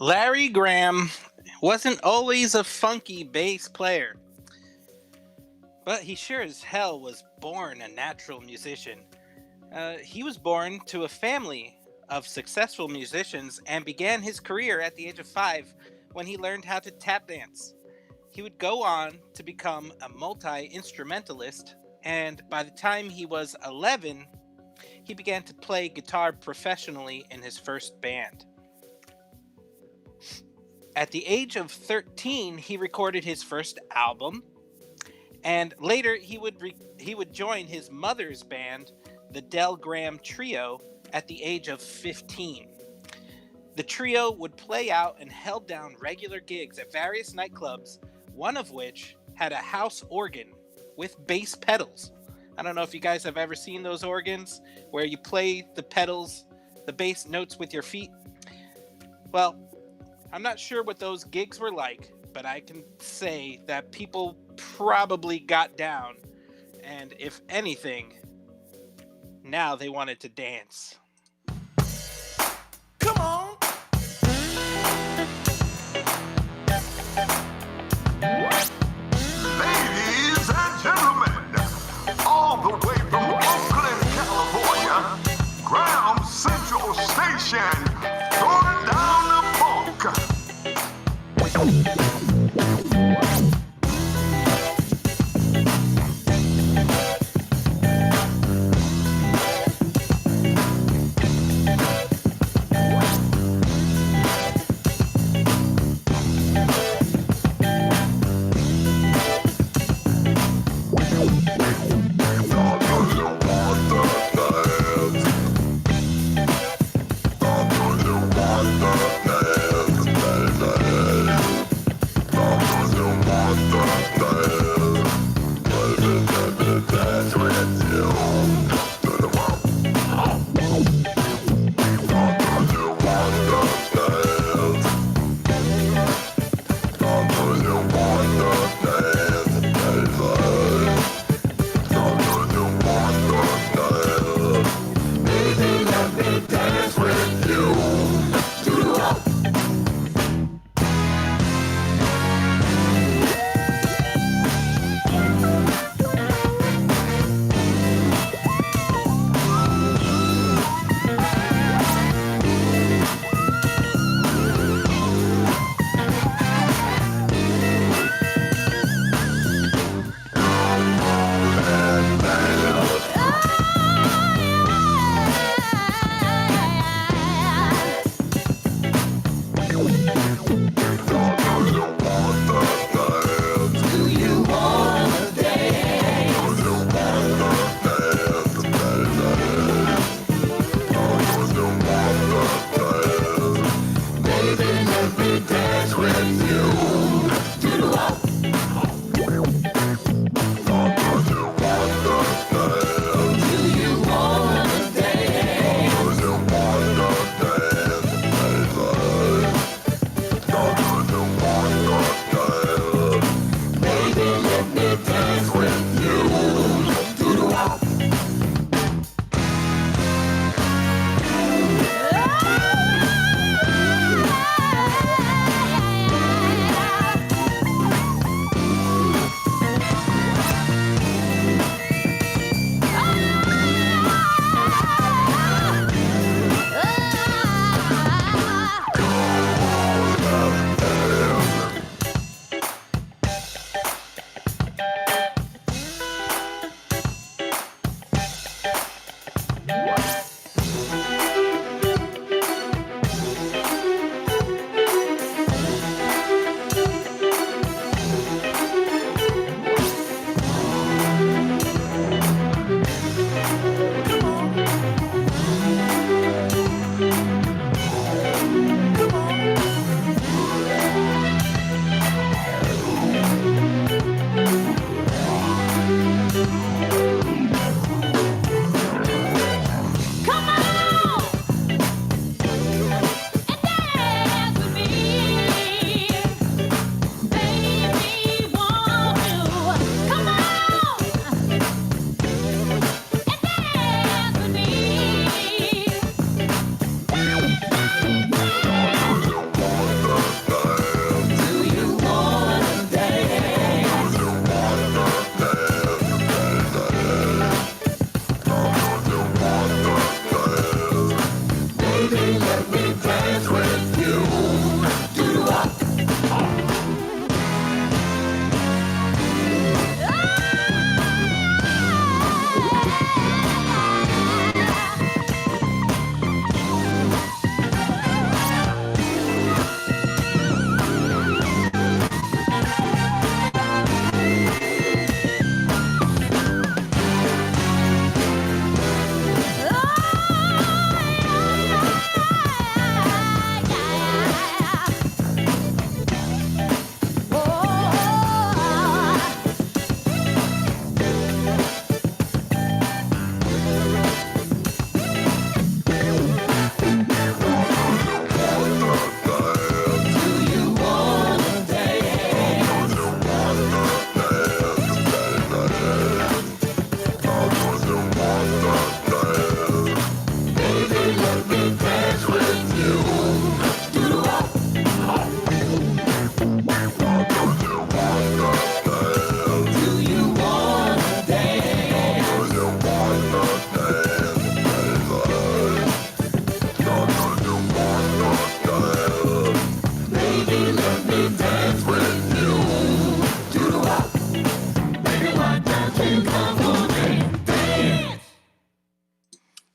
Larry Graham wasn't always a funky bass player, but he sure as hell was born a natural musician. He was born to a family of successful musicians and began his career at the age of 5 when he learned how to tap dance. He would go on to become a multi-instrumentalist, and by the time he was 11, he began to play guitar professionally in his first band. At the age of 13, he recorded his first album, and later he would join his mother's band, the Del Graham Trio, at the age of 15. The trio would play out and held down regular gigs at various nightclubs, one of which had a house organ with bass pedals. I don't know if you guys have ever seen those organs where you play the pedals, the bass notes with your feet. Well, I'm not sure what those gigs were like, but I can say that people probably got down, and if anything, now they wanted to dance. Come on. Ladies and gentlemen, all the way from Oakland, California, Graham Central Station, throwing down the funk. I'm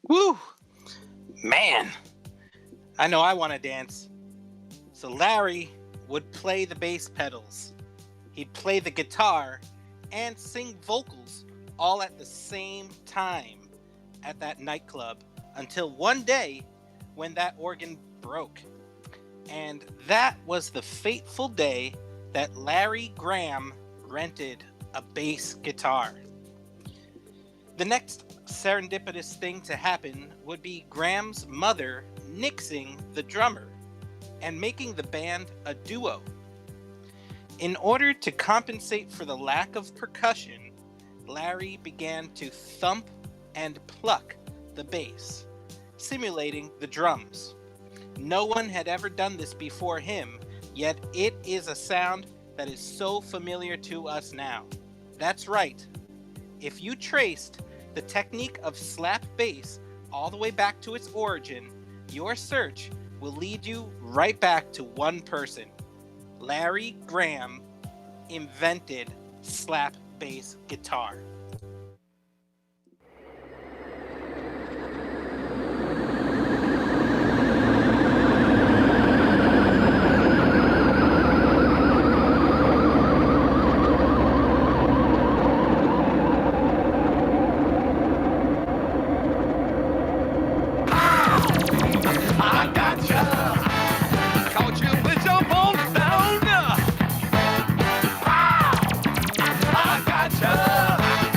Woo! Man, I know I want to dance. So Larry would play the bass pedals. He'd play the guitar and sing vocals all at the same time at that nightclub until one day when that organ broke. And that was the fateful day that Larry Graham rented a bass guitar. The next serendipitous thing to happen would be Graham's mother nixing the drummer and making the band a duo. In order to compensate for the lack of percussion, Larry began to thump and pluck the bass, simulating the drums. No one had ever done this before him, yet it is a sound that is so familiar to us now. That's right. If you traced the technique of slap bass all the way back to its origin, your search will lead you right back to one person. Larry Graham invented slap bass guitar. I gotcha.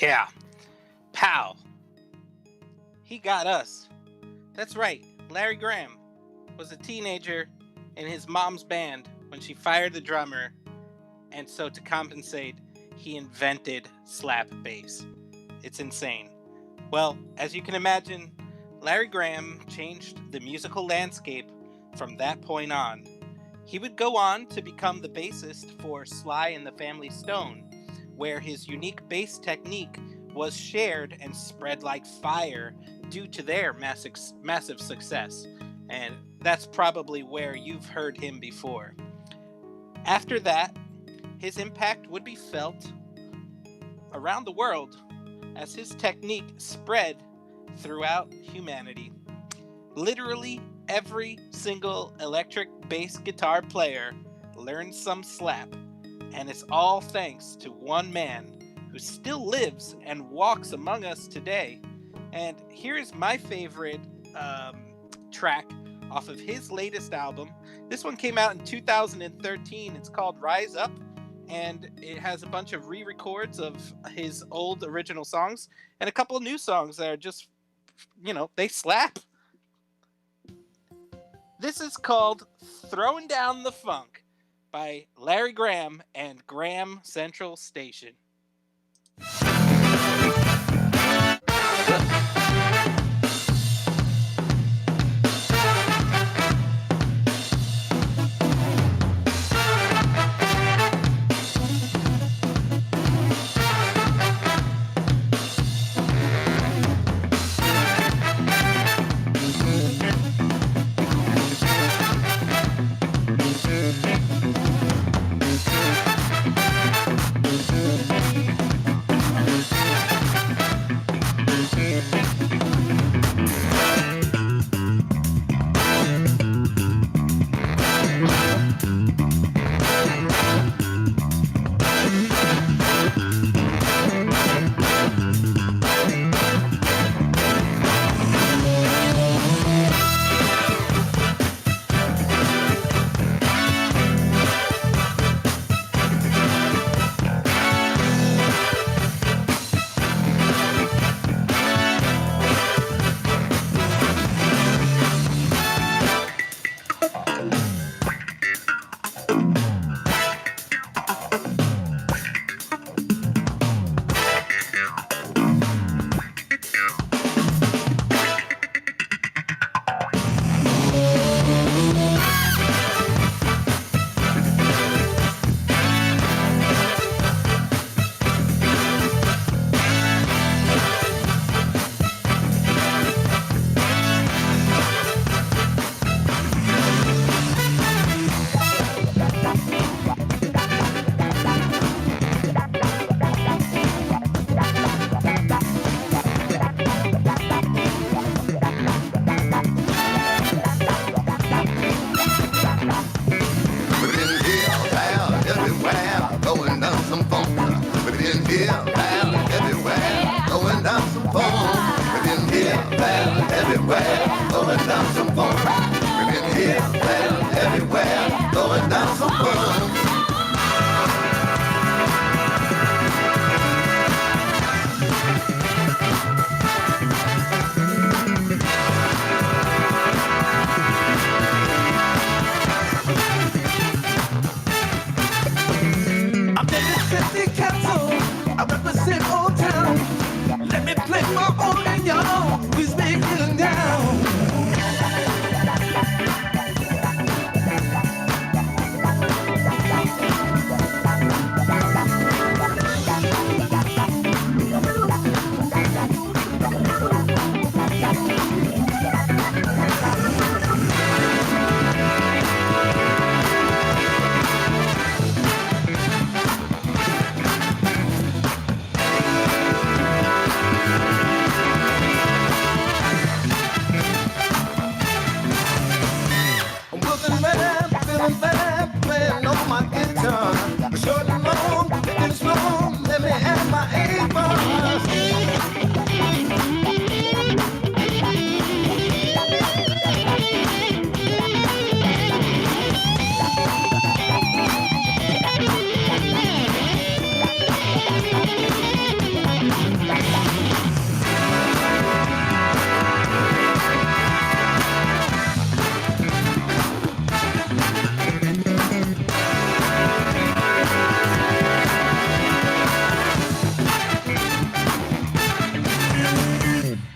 Yeah. Pow. He got us. That's right. Larry Graham was a teenager in his mom's band when she fired the drummer, and so to compensate, he invented slap bass. It's insane. Well, as you can imagine, Larry Graham changed the musical landscape from that point on. He would go on to become the bassist for Sly and the Family Stone, where his unique bass technique was shared and spread like fire due to their massive success. And that's probably where you've heard him before. After that, his impact would be felt around the world as his technique spread throughout humanity. Literally every single electric bass guitar player learned some slap, and it's all thanks to one man who still lives and walks among us today. And here's my favorite track off of his latest album. This one came out in 2013. It's called Rise Up, and it has a bunch of re-records of his old original songs and a couple of new songs that are just, they slap. This is called Throwing Down the Funk by Larry Graham and Graham Central Station.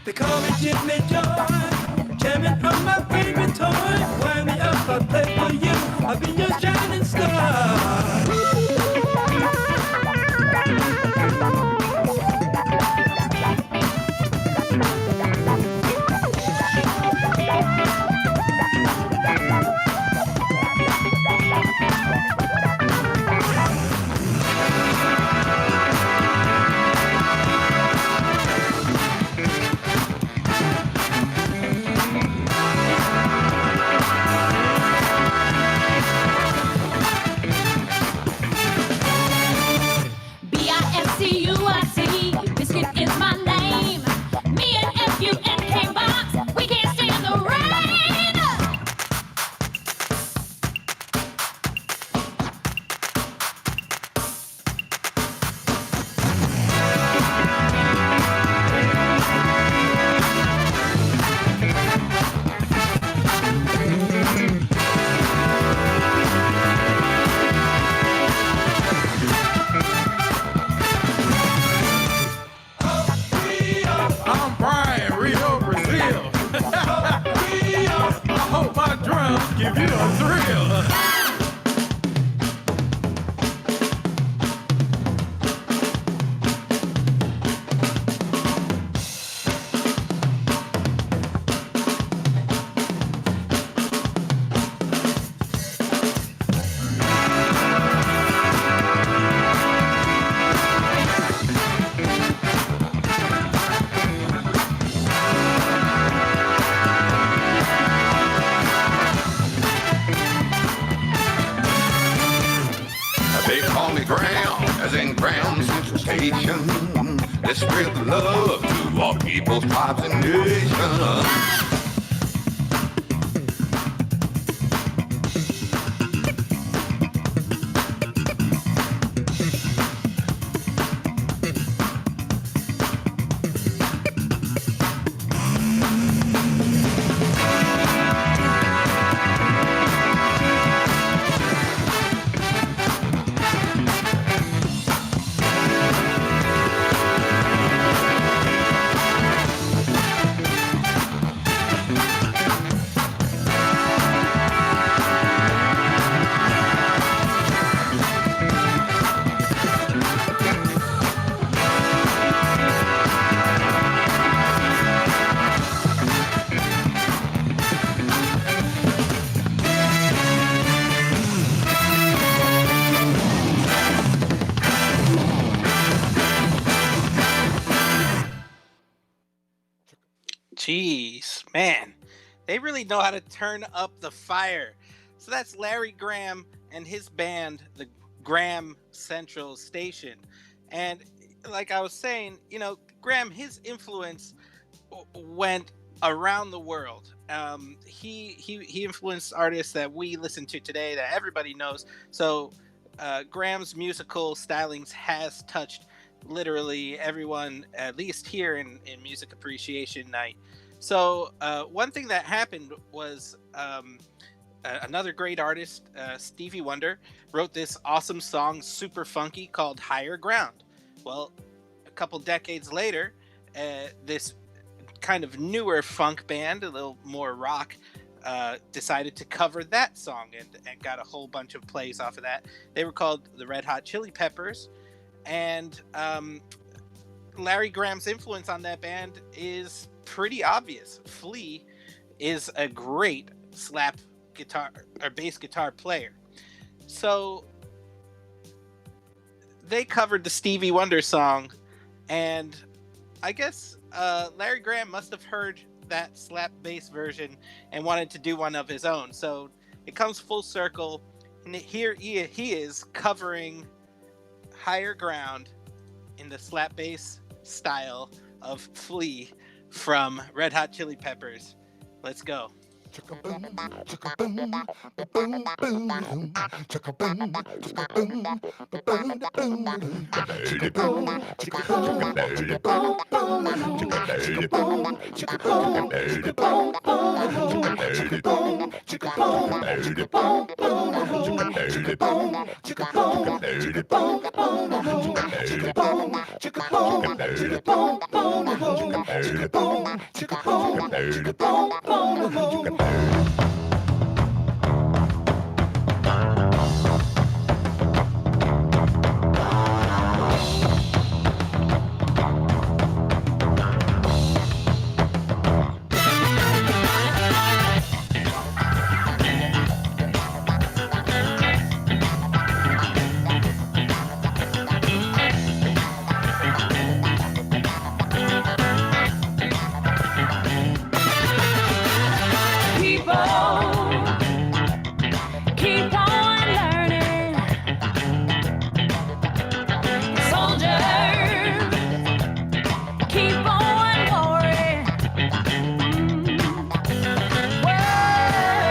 They call me Jimmy Joy, jamming on my favorite toy. Wind me up, I play for you. I'll be your shining star. B-I-S-C-U-I-T, Biscuit is my name. Me and F-U-N-K box, we can't stand the rain. I'm Brian, Rio, Brazil. I hope my drums give you a thrill. They call me Graham, as in Graham Central Station. Let's spread the love to all peoples, tribes, and nations. Jeez, man, they really know how to turn up the fire. So that's Larry Graham and his band, the Graham Central Station. And like I was saying, you know, Graham, his influence went around the world. He influenced artists that we listen to today, that everybody knows. So Graham's musical stylings has touched literally everyone, at least here in Music Appreciation Night. So one thing that happened was another great artist, Stevie Wonder, wrote this awesome song, super funky, called Higher Ground. Well, a couple decades later, this kind of newer funk band, a little more rock, decided to cover that song and got a whole bunch of plays off of that. They were called the Red Hot Chili Peppers. And Larry Graham's influence on that band is pretty obvious. Flea is a great slap guitar or bass guitar player. So they covered the Stevie Wonder song, and I guess Larry Graham must have heard that slap bass version and wanted to do one of his own. So it comes full circle, and here he is covering Higher Ground in the slap bass style of Flea from Red Hot Chili Peppers. Let's go. Keep on learning, soldier. Keep on warring. World,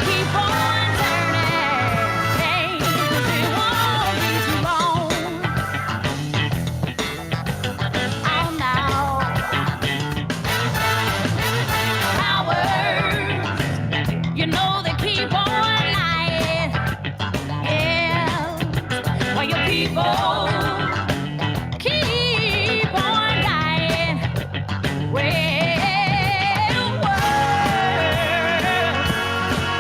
keep on turning. 'Cause it won't be too long. Oh no, powers, you know they keep on lying. Yeah, while your people keep on dying. Well, world,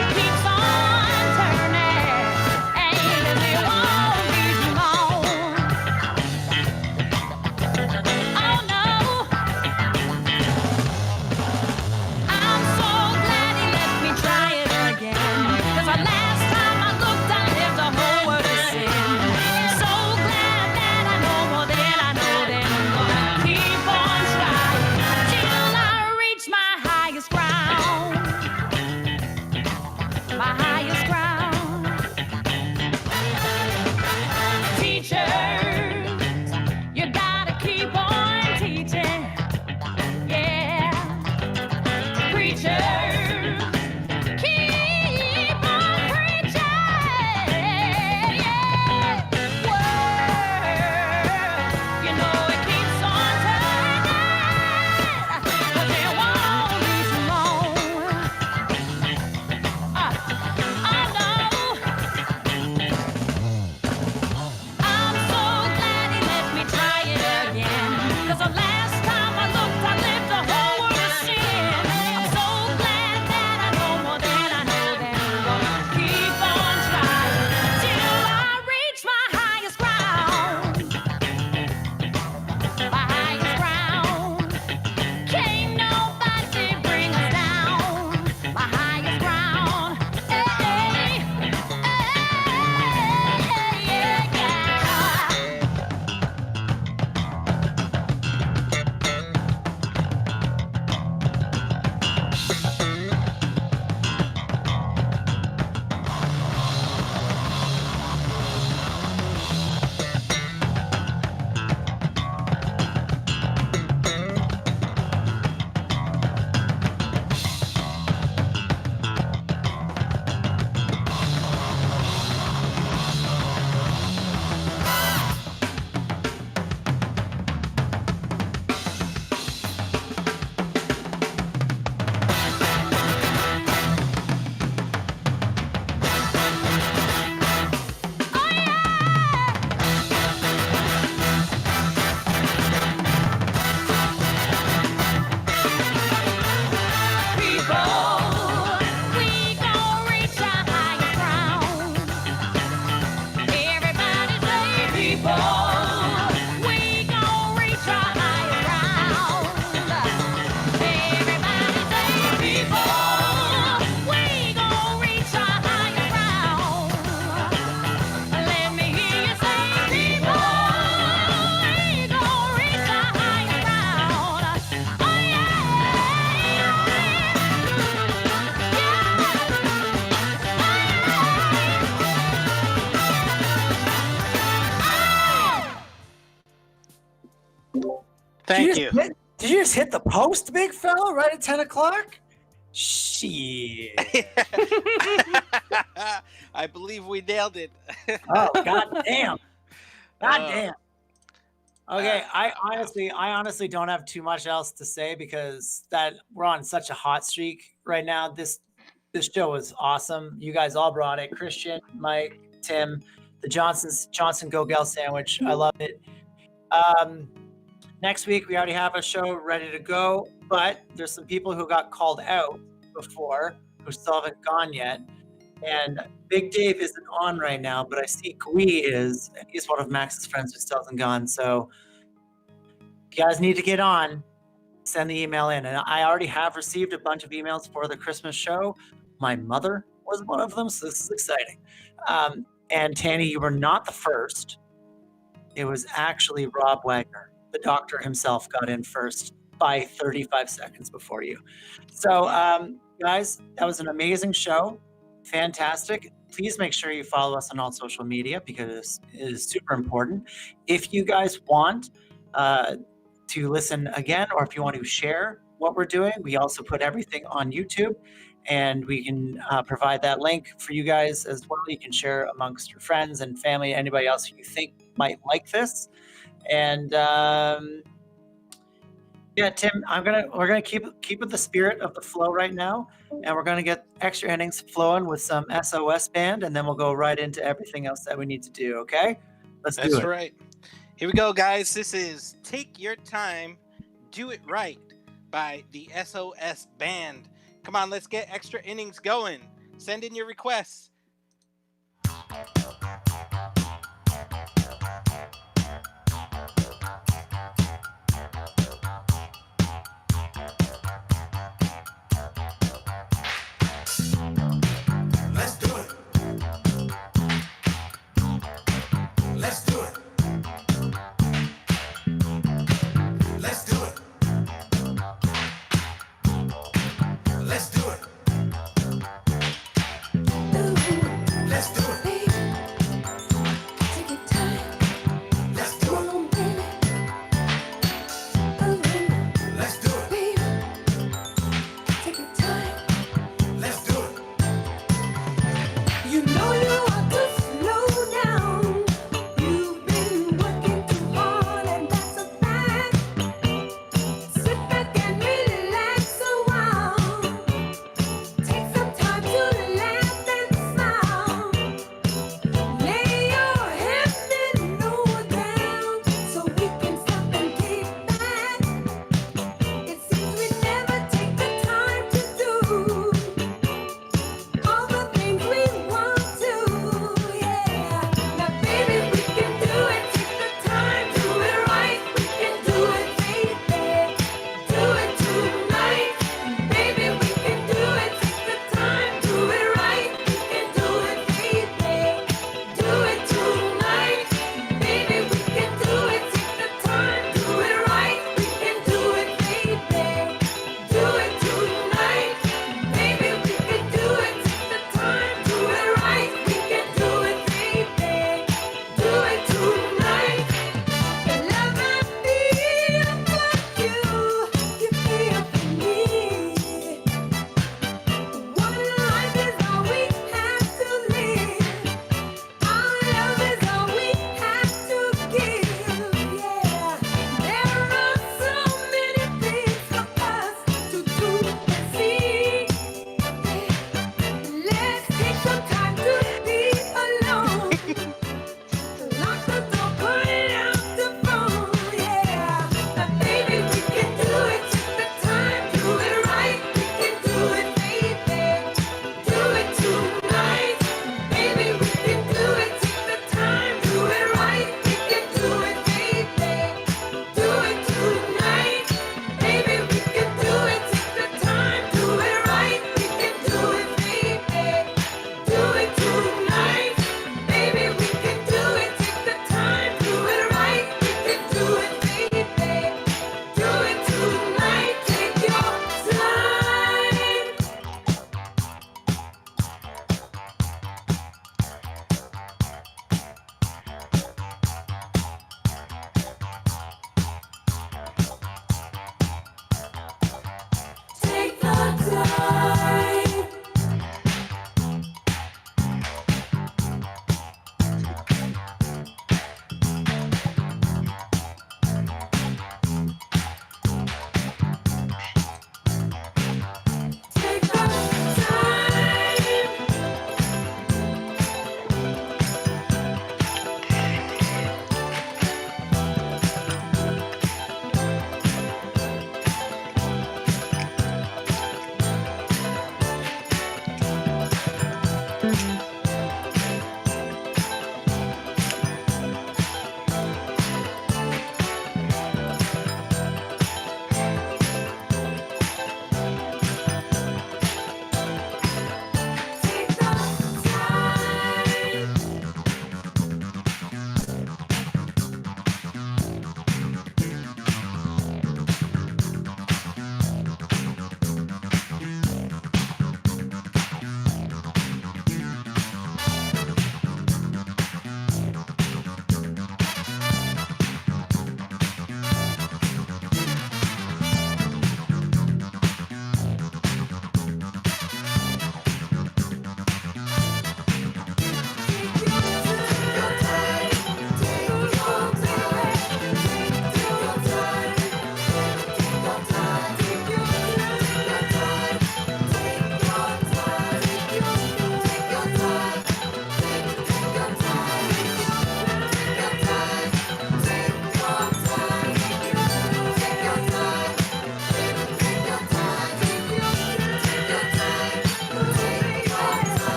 it keeps on turning, and it won't be too long. Oh no, I'm so glad he let me try it again. 'Cause the last time I looked, I lived a whole world of sin. So glad that I know more than I know, then I'm gonna keep on trying till I reach my highest ground. My highest ground. Teachers, you gotta keep on teaching. Yeah. Preachers, keep on preaching. Yeah. World, you know it keeps on turning, but it won't be too long. Oh no, I'm so glad he let me try it again. 'Cause the last time I looked, I lived a whole world of sin. I'm so glad that I know more than I know, then I'm gonna keep on trying till I reach my highest ground. My highest ground. Can't nobody bring us down. My highest ground. Hey, hey, yeah, yeah. Thank you. Did you just hit the post, big fella, right at 10 o'clock? Shit. I believe we nailed it. Oh, god damn. God Uh, damn. Okay, I honestly don't have too much else to say because that we're on such a hot streak right now. This show was awesome. You guys all brought it. Christian, Mike, Tim, the Johnson Go Gal sandwich. I love it. Next week we already have a show ready to go, but there's some people who got called out before who still haven't gone yet. And Big Dave isn't on right now, but I see Gui is, and he's one of Max's friends who still hasn't gone. So if you guys need to get on, send the email in. And I already have received a bunch of emails for the Christmas show. My mother was one of them, so this is exciting. And Tanny, you were not the first. It was actually Rob Wagner. The doctor himself got in first by 35 seconds before you. So, guys, that was an amazing show. Fantastic. Please make sure you follow us on all social media because it is super important. If you guys want to listen again, or if you want to share what we're doing, we also put everything on YouTube, and we can provide that link for you guys as well. You can share amongst your friends and family, anybody else who you think might like this. And yeah, Tim, we're gonna keep with the spirit of the flow right now, and we're gonna get extra innings flowing with some SOS band, and then we'll go right into everything else that we need to do. Okay, let's do it. That's right. Here we go, guys. This is Take Your Time, Do It Right by the SOS Band. Come on, let's get extra innings going. Send in your requests. Let's do it. Let's do it. Let's do it. Let's do it.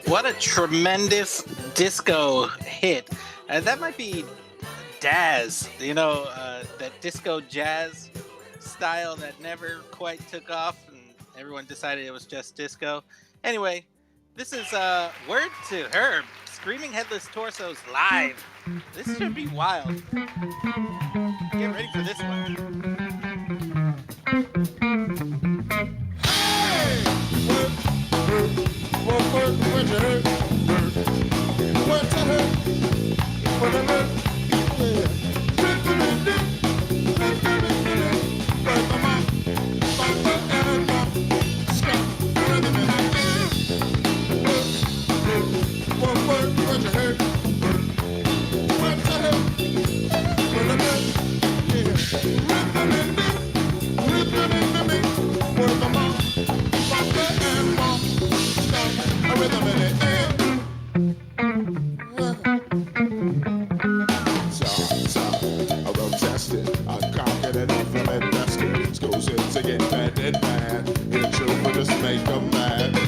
What a tremendous disco hit. That might be Daz, that disco jazz style that never quite took off and everyone decided it was just disco. Anyway, this is Word to Herb, Screaming Headless Torsos live. This should be wild. Get ready for this one.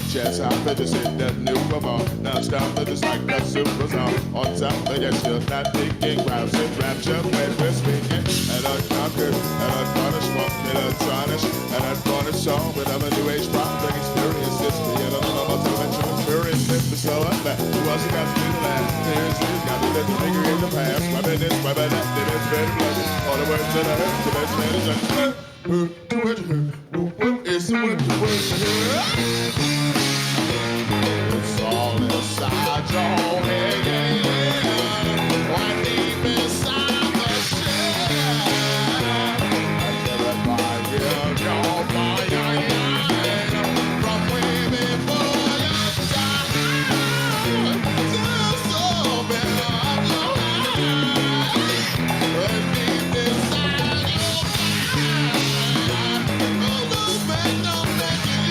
Just after just hit that new ball, now stop the just like that super song. On top of the you're not thinking, grabs and rapture when we're speaking. And unconquered, and unpunishment, and untarnished, and unpunished song with a new age rock that experiences me and a little dimensional experience. It's so unfair, who else got to do that? Here's you got to let the figure in the past. My business, my bad, it's very bloody. All the words that I heard, the best man is like, it's the word to word. It's all inside your head, yeah. One deep inside the shell. I never find your fire, from way before your time. Till so bad, deep inside your mind. Oh, man, don't make you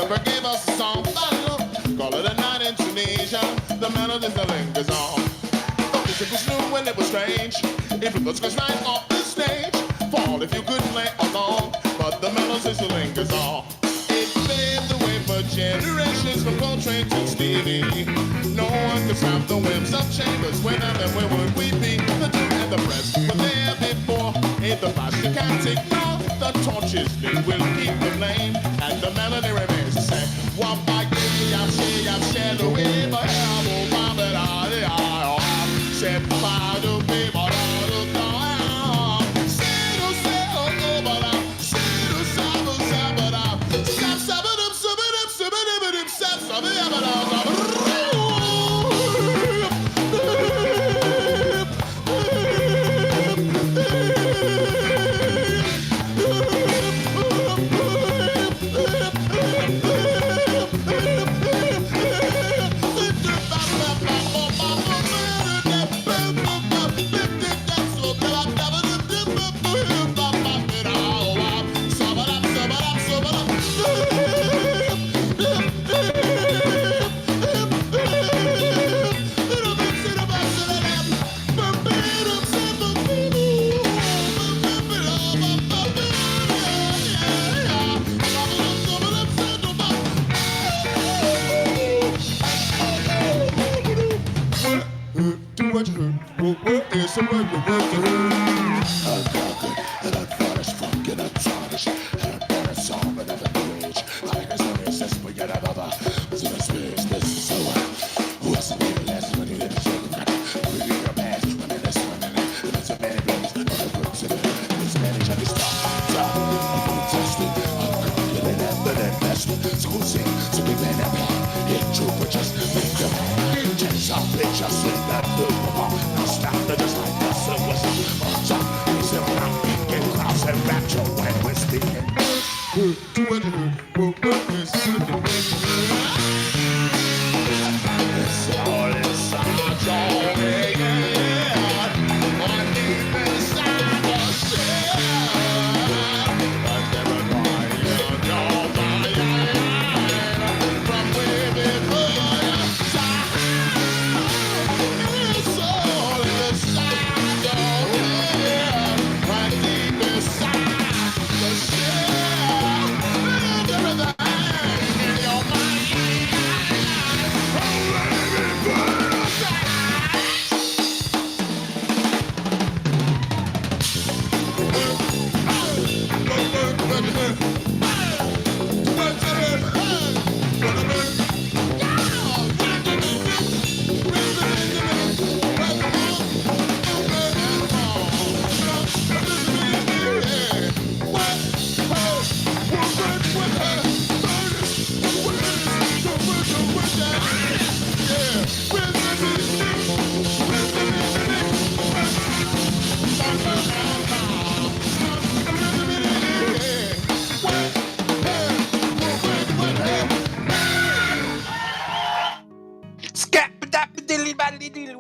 Cooper gave us a song, call it a night in Tunisia. The melody that lingers on. The music was new when it was strange. It was just right off the stage. Fall if you could play along, but the melody still lingers on. It paved the way for generations from Coltrane to Stevie. No one could stop the whims of Chambers. When and then where would we be? The Duke and the press were there before. In the past you can't ignore. The torches they will keep the flame, and the melody remains the same. One by day I've shared away, but I'm said by the people all the time.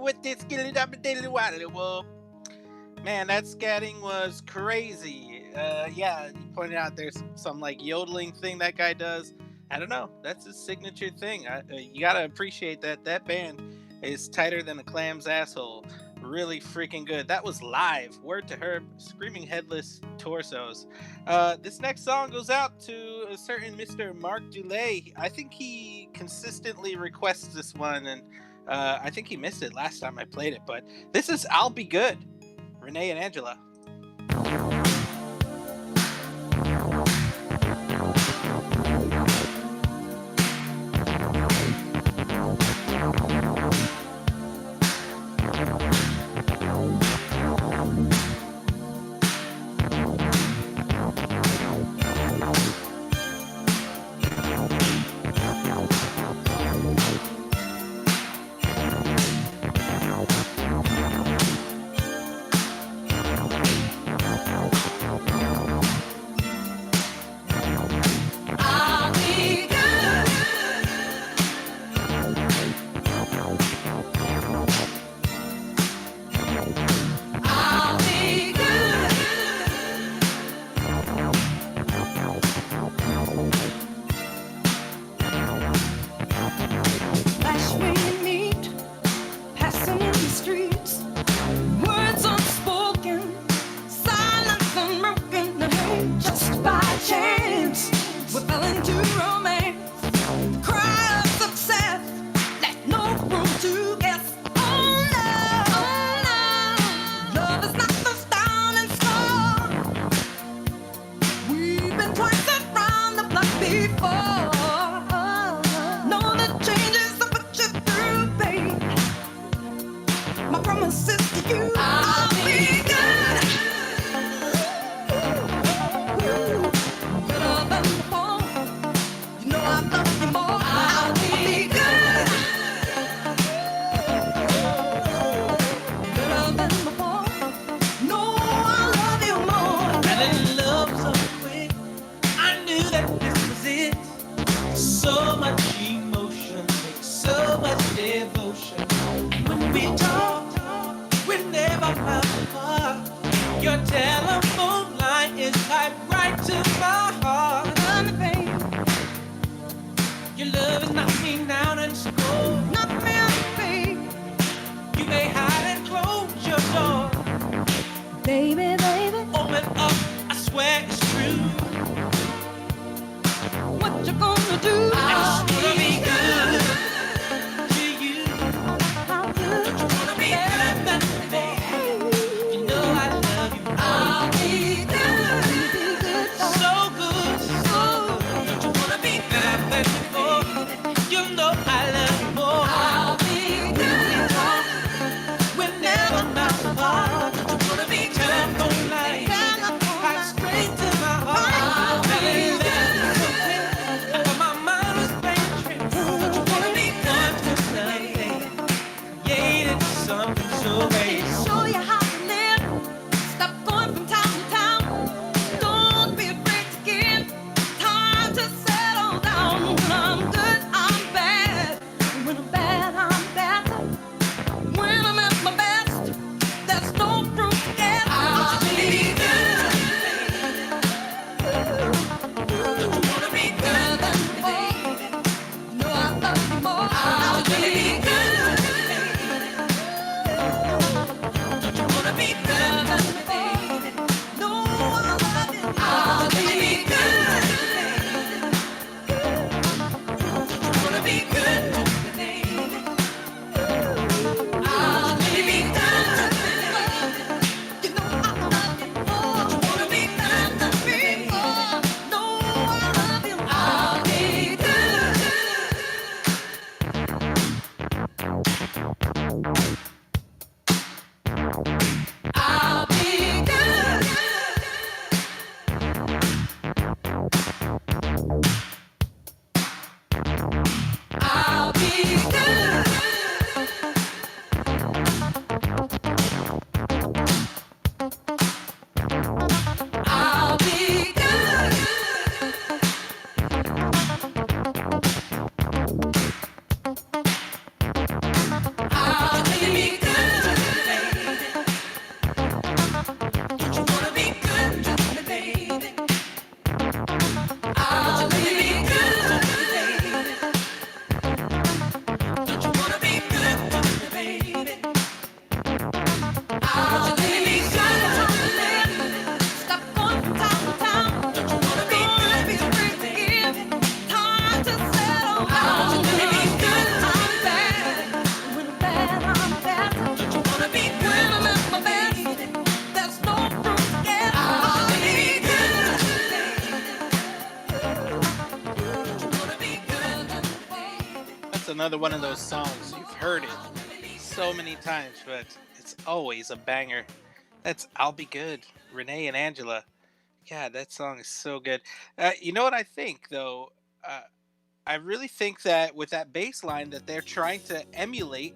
With this man, that scatting was crazy. Yeah, you pointed out there's some like yodeling thing that guy does. I don't know, that's his signature thing. You gotta appreciate that. That band is tighter than a clam's asshole. Really freaking good. That was live. Word to Herb, Screaming Headless Torsos. This next song goes out to a certain Mr. Mark Dulay. I think he consistently requests this one, and I think he missed it last time I played it, but this is I'll Be Good, Renee and Angela. you. I'll be good. Better than before. You know I love you more. I'll be good. Better than before. No, I love you more. Fell in love so quick. I knew that this was it. So much emotion, takes so much devotion. When we talk, we never felt apart. Your telephone line is typed right to my heart. Your love has knocked me down and slow. Knock me out, babe. You may hide and close your door. Baby, baby. Open up, I swear it's true. What you gonna do? I just wanna be good to you. How good? Don't you wanna be better than before? You know I love you. I'll be good. So good, so good. Don't you wanna be better than before? You know I love you more. I'll be good. We're never miles apart. Don't you wanna be telephone line? Right straight to my heart. I'll Fell in be love so quick. I thought my mind was playing tricks. Don't you wanna be good to something? Yeah, it's something so great. Show you how to live. Stop going from town to town. Don't be afraid to give. Time to settle down. When I'm good, I'm bad. When I'm bad, I'm better. When I'm at my best, there's no room to get. I'll be good. Don't you wanna be Better than before. No, I love you more. I'll be good. Don't you wanna be Better better? than before. No, I love you. I'll be good. Don't you wanna be good? I'll be good. You know I love you more. Don't you wanna be Better than before. No, I love you. I'll be good. I'll be good. I'll be good. I'll be good. I'll be good. Don't you wanna be good? Baby. I'll be good. Don't you wanna be good? Baby. I'll be good. Stop going from town to town. Don't you wanna be Don't be good? afraid to give. Time to settle down. Don't you wanna be good? I'm bad. When I'm bad, I'm better. Don't you wanna be When good? I'm at my best, there's no room to get. I'll be good. Don't you wanna be good? That's another one of those songs. You've heard it so many times, but it's always a banger. That's I'll Be Good, Renee and Angela. Yeah, that song is so good. You know what I think, though? I really think that with that bass line that they're trying to emulate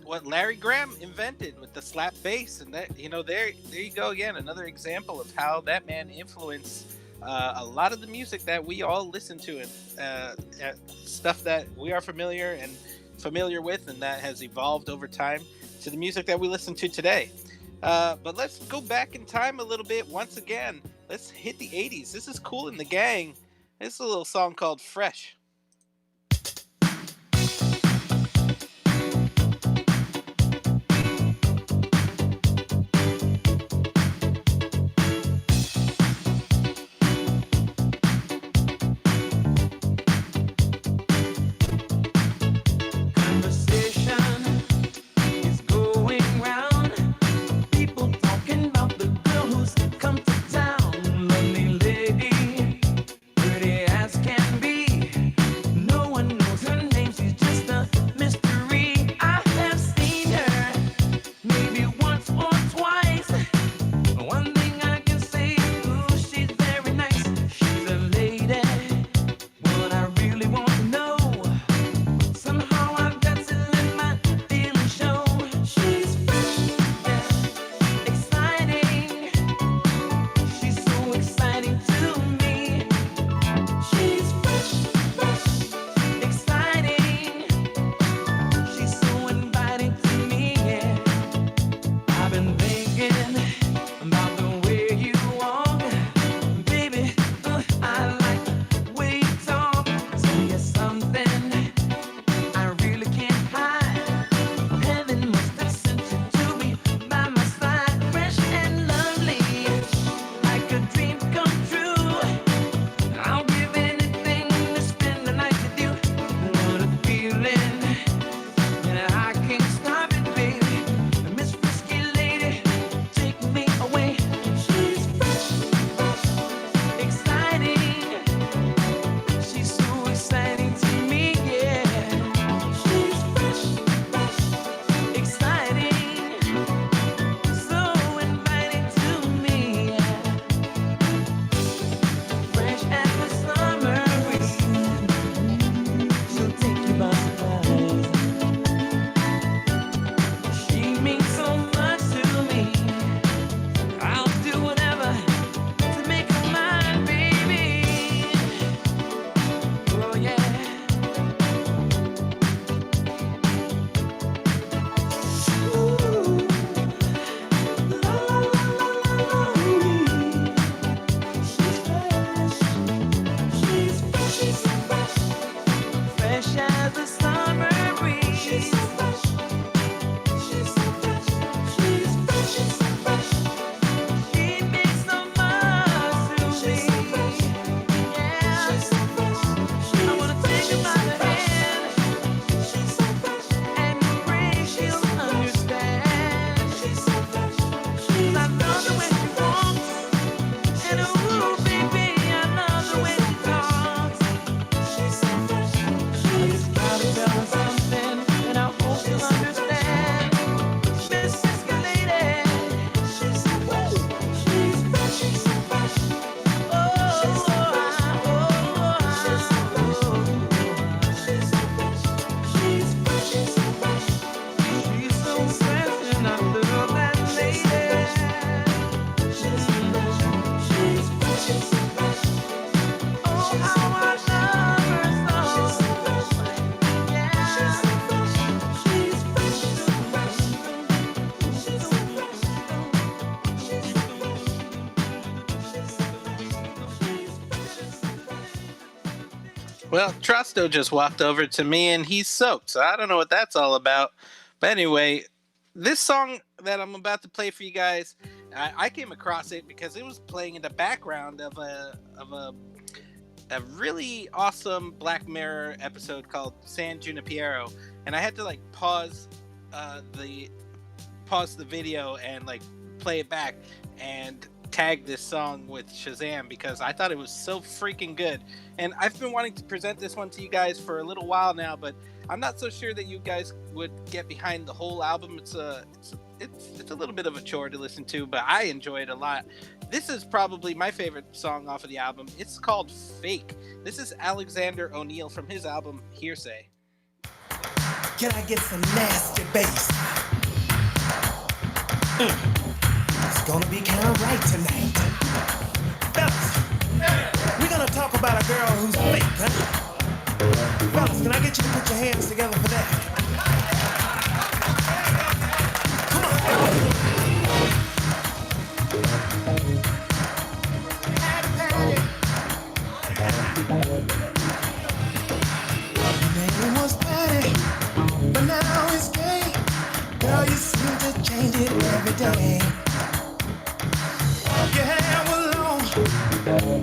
what Larry Graham invented with the slap bass. And that, there you go again. Another example of how that man influenced a lot of the music that we all listen to and stuff that we are familiar with and that has evolved over time to the music that we listen to today. But let's go back in time a little bit once again. Let's hit the 80s. This is Kool and the Gang. This is a little song called Fresh. Come to town, lovely lady, pretty as can be. Well, Trusto just walked over to me and he's soaked, so I don't know what that's all about. But anyway, this song that I'm about to play for you guys, I came across it because it was playing in the background of a really awesome Black Mirror episode called San Junipero, and I had to like pause the video and like play it back and tag this song with Shazam because I thought it was so freaking good. And I've been wanting to present this one to you guys for a little while now, but I'm not so sure that you guys would get behind the whole album. It's a little bit of a chore to listen to, but I enjoy it a lot. This is probably my favorite song off of the album. It's called Fake. This is Alexander O'Neal from his album Hearsay. Can I get some nasty bass? It's gonna be kind of right tonight. Fellas, we're gonna talk about a girl who's fake, huh? Fellas, can I get you to put your hands together for that? Come on. Your name was Patty, but now it's gay. Girl, you seem to change it every day. Your hair was long,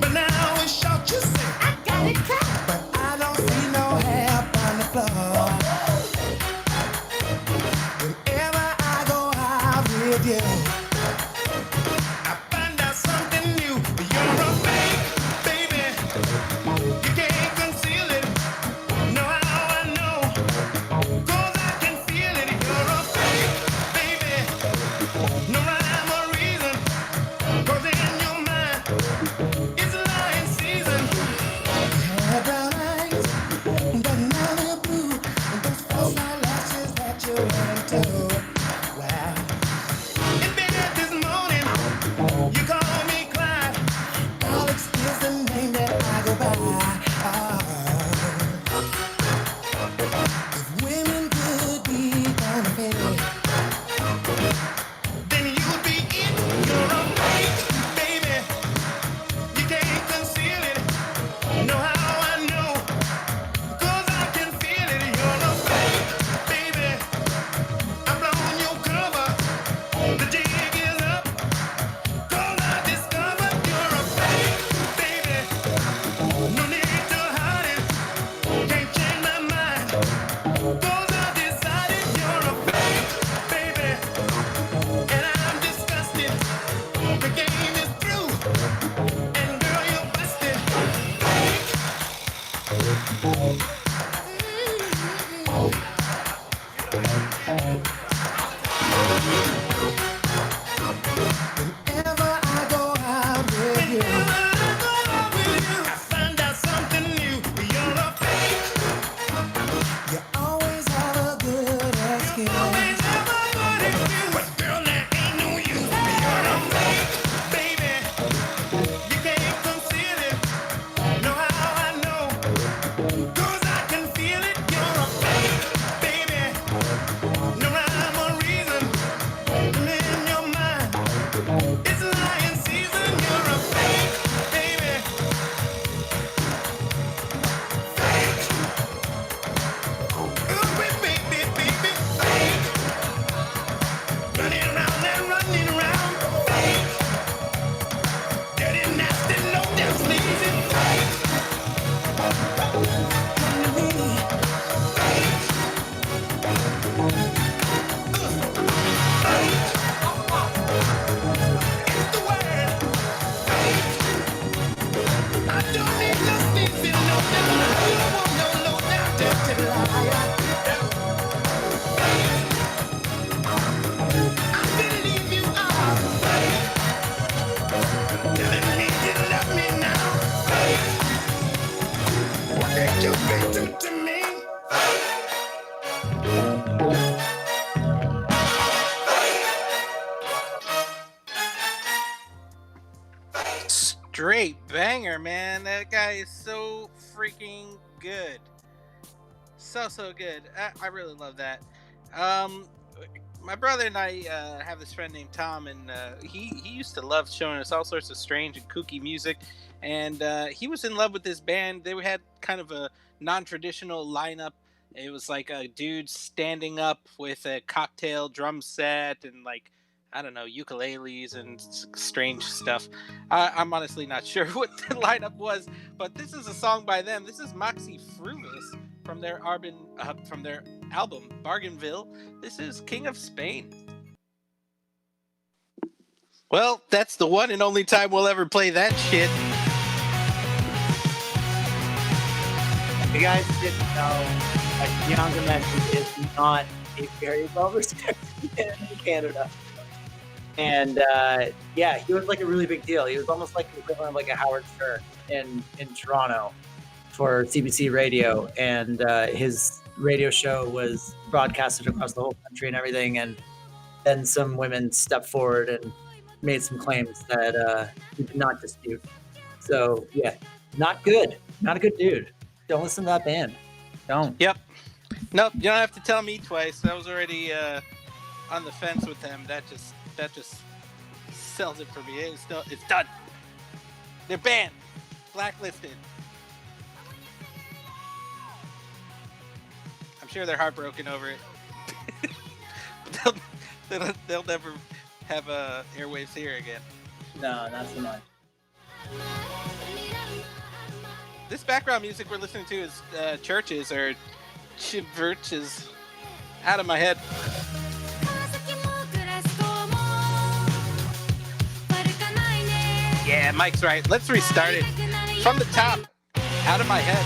but now it's short. You say I got it cut, but I don't see no hair on the floor. Whenever I go out with you, I find out something new. You're a fake, baby. You can't conceal it. Know how I know? 'Cause I can feel it. You're a fake, baby. No rhyme or reason. 'Cause in your mind, it's lying season. You had brown eyes, but now they're blue. And those false eyelashes that you went to. Wow. In bed this morning, you call me Clyde. Alex is the name that I go by. If women could be unfair, then you'd be it. You're a fake, baby. You can't conceal it. Know how I know? 'Cause I can feel it. You're a fake, baby. I'm blowing your cover. The jig is up. 'Cause I discovered you're a fake, baby. No need to hide it. Can't change my mind. 'Cause I decided you're a fake, baby. And I'm disgusted. The game is through. And girl, you're busted. Whenever I go out with you, I find out something new. You're a fake. You always have a good excuse. But girl, there ain't no you. You're a fake, baby. You can't conceal it. Know how I know? 'Cause I can feel it. You're a fake, baby. No rhyme or reason. In your mind, it's lying season. You're a fake, baby. Fake. Ooh, baby, baby, fake. Running around and running around. Fake. Dirty, nasty, low down, sleazy. Fake. Come to me. Fake. Fake. It's the word. Fake. I don't need no sleazy, no down. I don't want no low down, dirty liar. Fake. I believe you are fake. Telling me you love me now. Fake. What did you do to me? Straight banger, man. That guy is so freaking good. So good. I really love that. my brother and I have this friend named Tom, and he used to love showing us all sorts of strange and kooky music. And he was in love with this band. They had kind of a non-traditional lineup. It was like a dude standing up with a cocktail drum set and like, I don't know, ukuleles and strange stuff. I'm honestly not sure what the lineup was, but this is a song by them. This is Moxie Fruvis from their album Bargainville. This is King of Spain. Well, that's the one and only time we'll ever play that shit. You guys didn't know that Younger Message is not a very well respected band in Canada. And yeah, he was like a really big deal. He was almost like the equivalent of like a Howard Stern in Toronto for CBC Radio. And his radio show was broadcasted across the whole country and everything. And then some women stepped forward and made some claims that he did not dispute. So yeah, not good. Not a good dude. Don't listen to that band. Don't. Yep. Nope. You don't have to tell me twice. I was already on the fence with them. That just sells it for me. It's done. They're banned. Blacklisted. I'm sure they're heartbroken over it. they'll never have airwaves here again. No, not so much. This background music we're listening to is Churches or Churches. Out of my head. Yeah, Mike's right. Let's restart it from the top. Out of my head.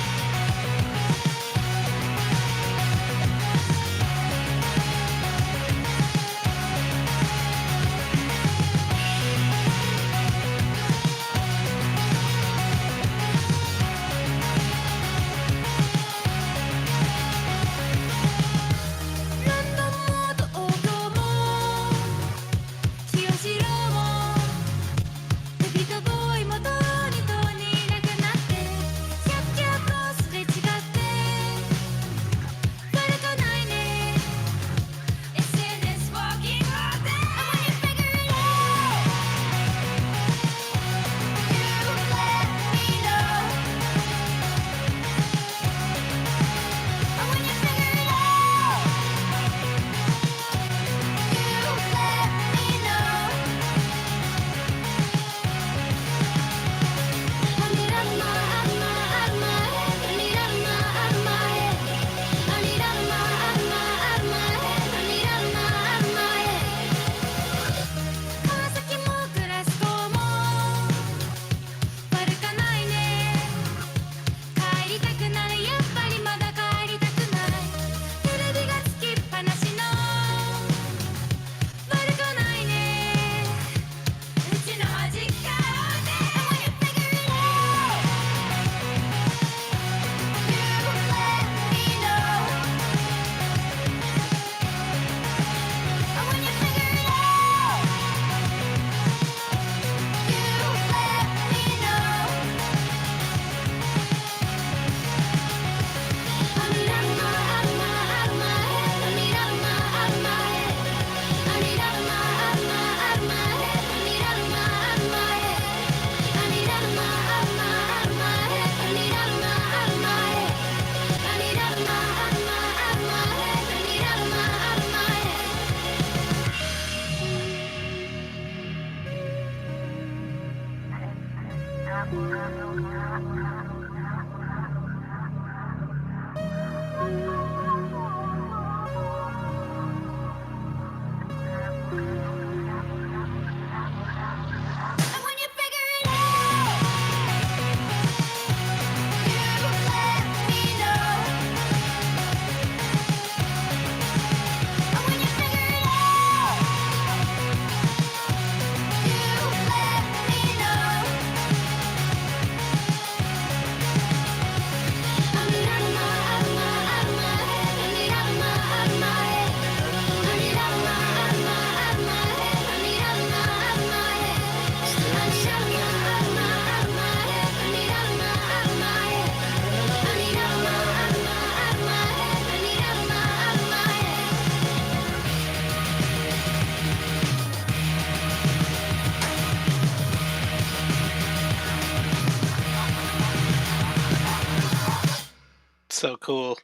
So cool.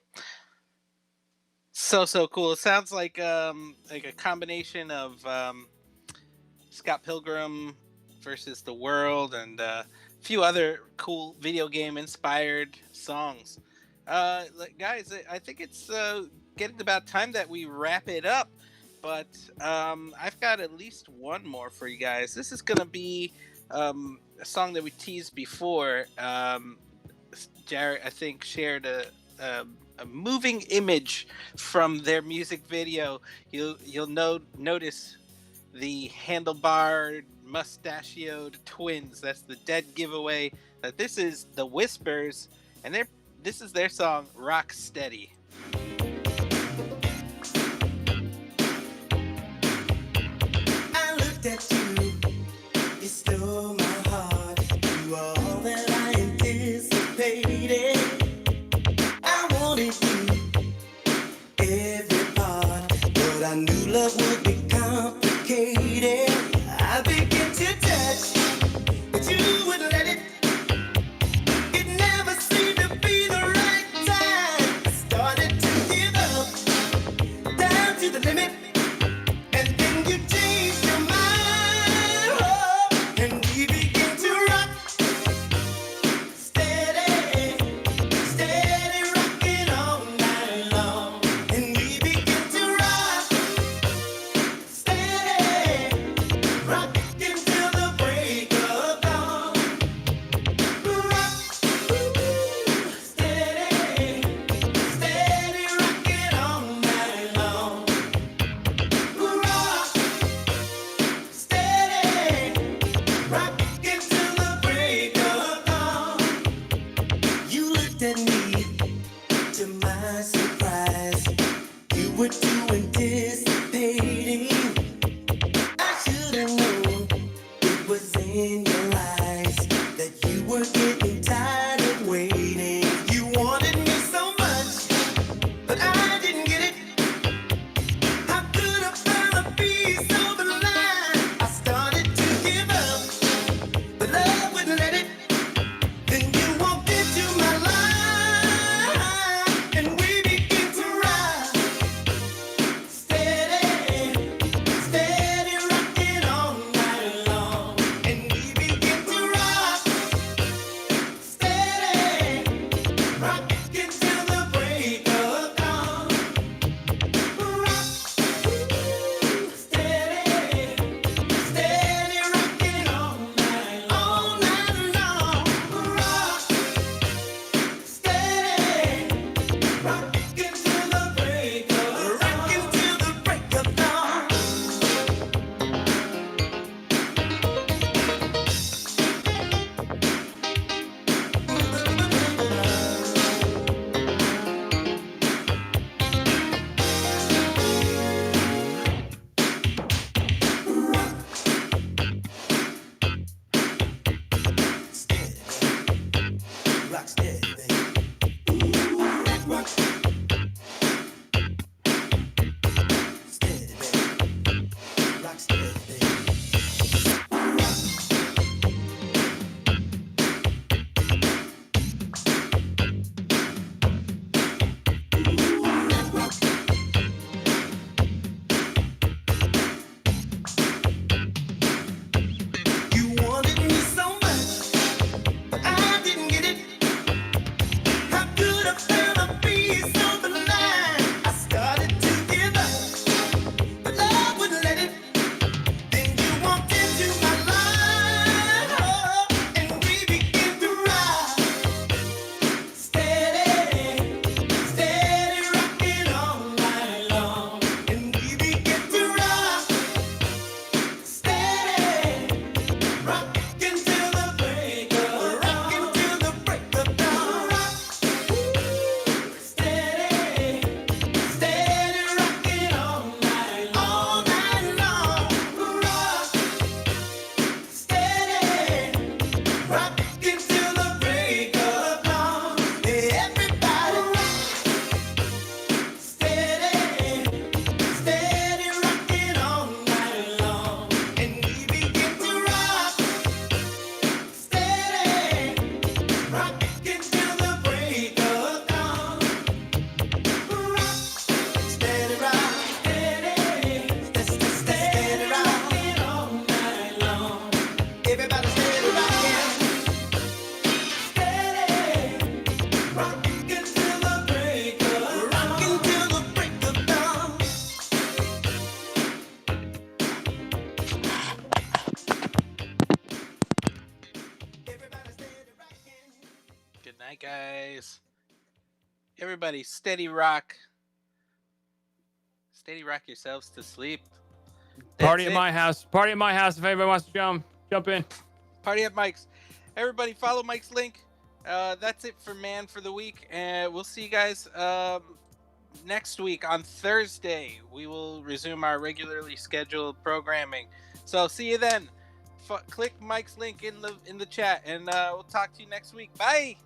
So cool. It sounds like a combination of Scott Pilgrim versus the World and a few other cool video game inspired songs. Guys, I think it's getting about time that we wrap it up. But I've got at least one more for you guys. This is gonna be a song that we teased before. Jared, I think, shared a moving image from their music video. You'll notice the handlebar mustachioed twins. That's the dead giveaway that this is the Whispers, and this is their song "Rock Steady." I looked at you, you stole my heart. You are all that I anticipated. I wanted you, every part, but I knew love would be complicated. I began to touch, but you wouldn't let it. It never seemed to be the right time. I started to give up, down to the limit. And then you changed your mind, oh, and we began to rock, steady, steady rocking all night long. And we began to rock, steady, rocking till the break of dawn. Rock, steady, steady rocking all night long. Rock, steady, rocking till the break of dawn. You looked at me, to my surprise. You were too anticipating. I should have known it was in your eyes that you were getting tired of waiting. You wanted me so much, but I didn't get it. How could I find a piece of the line? I started to give up, but love wouldn't let it. Then you walked into my life, and we began to rock, steady, steady rocking all night long. And we began to rock, steady, rocking till the break of dawn. Rock, steady, steady rocking all night long. Rock, steady, rocking till the break of dawn. Rock steady, baby. Rock steady, baby. Rock steady, baby. You wanted me so much, but I didn't get it. How could I find a piece of the line? I started to give up, but love wouldn't let it. Then night, guys. Everybody, steady rock. Steady rock yourselves to sleep. Party That's at it. my house. Party at my house. If anybody wants to jump in. Party at Mike's. Everybody, follow Mike's link. That's it for Man for the Week, and we'll see you guys next week on Thursday. We will resume our regularly scheduled programming. So see you then. Click Mike's link in the chat, and we'll talk to you next week. Bye.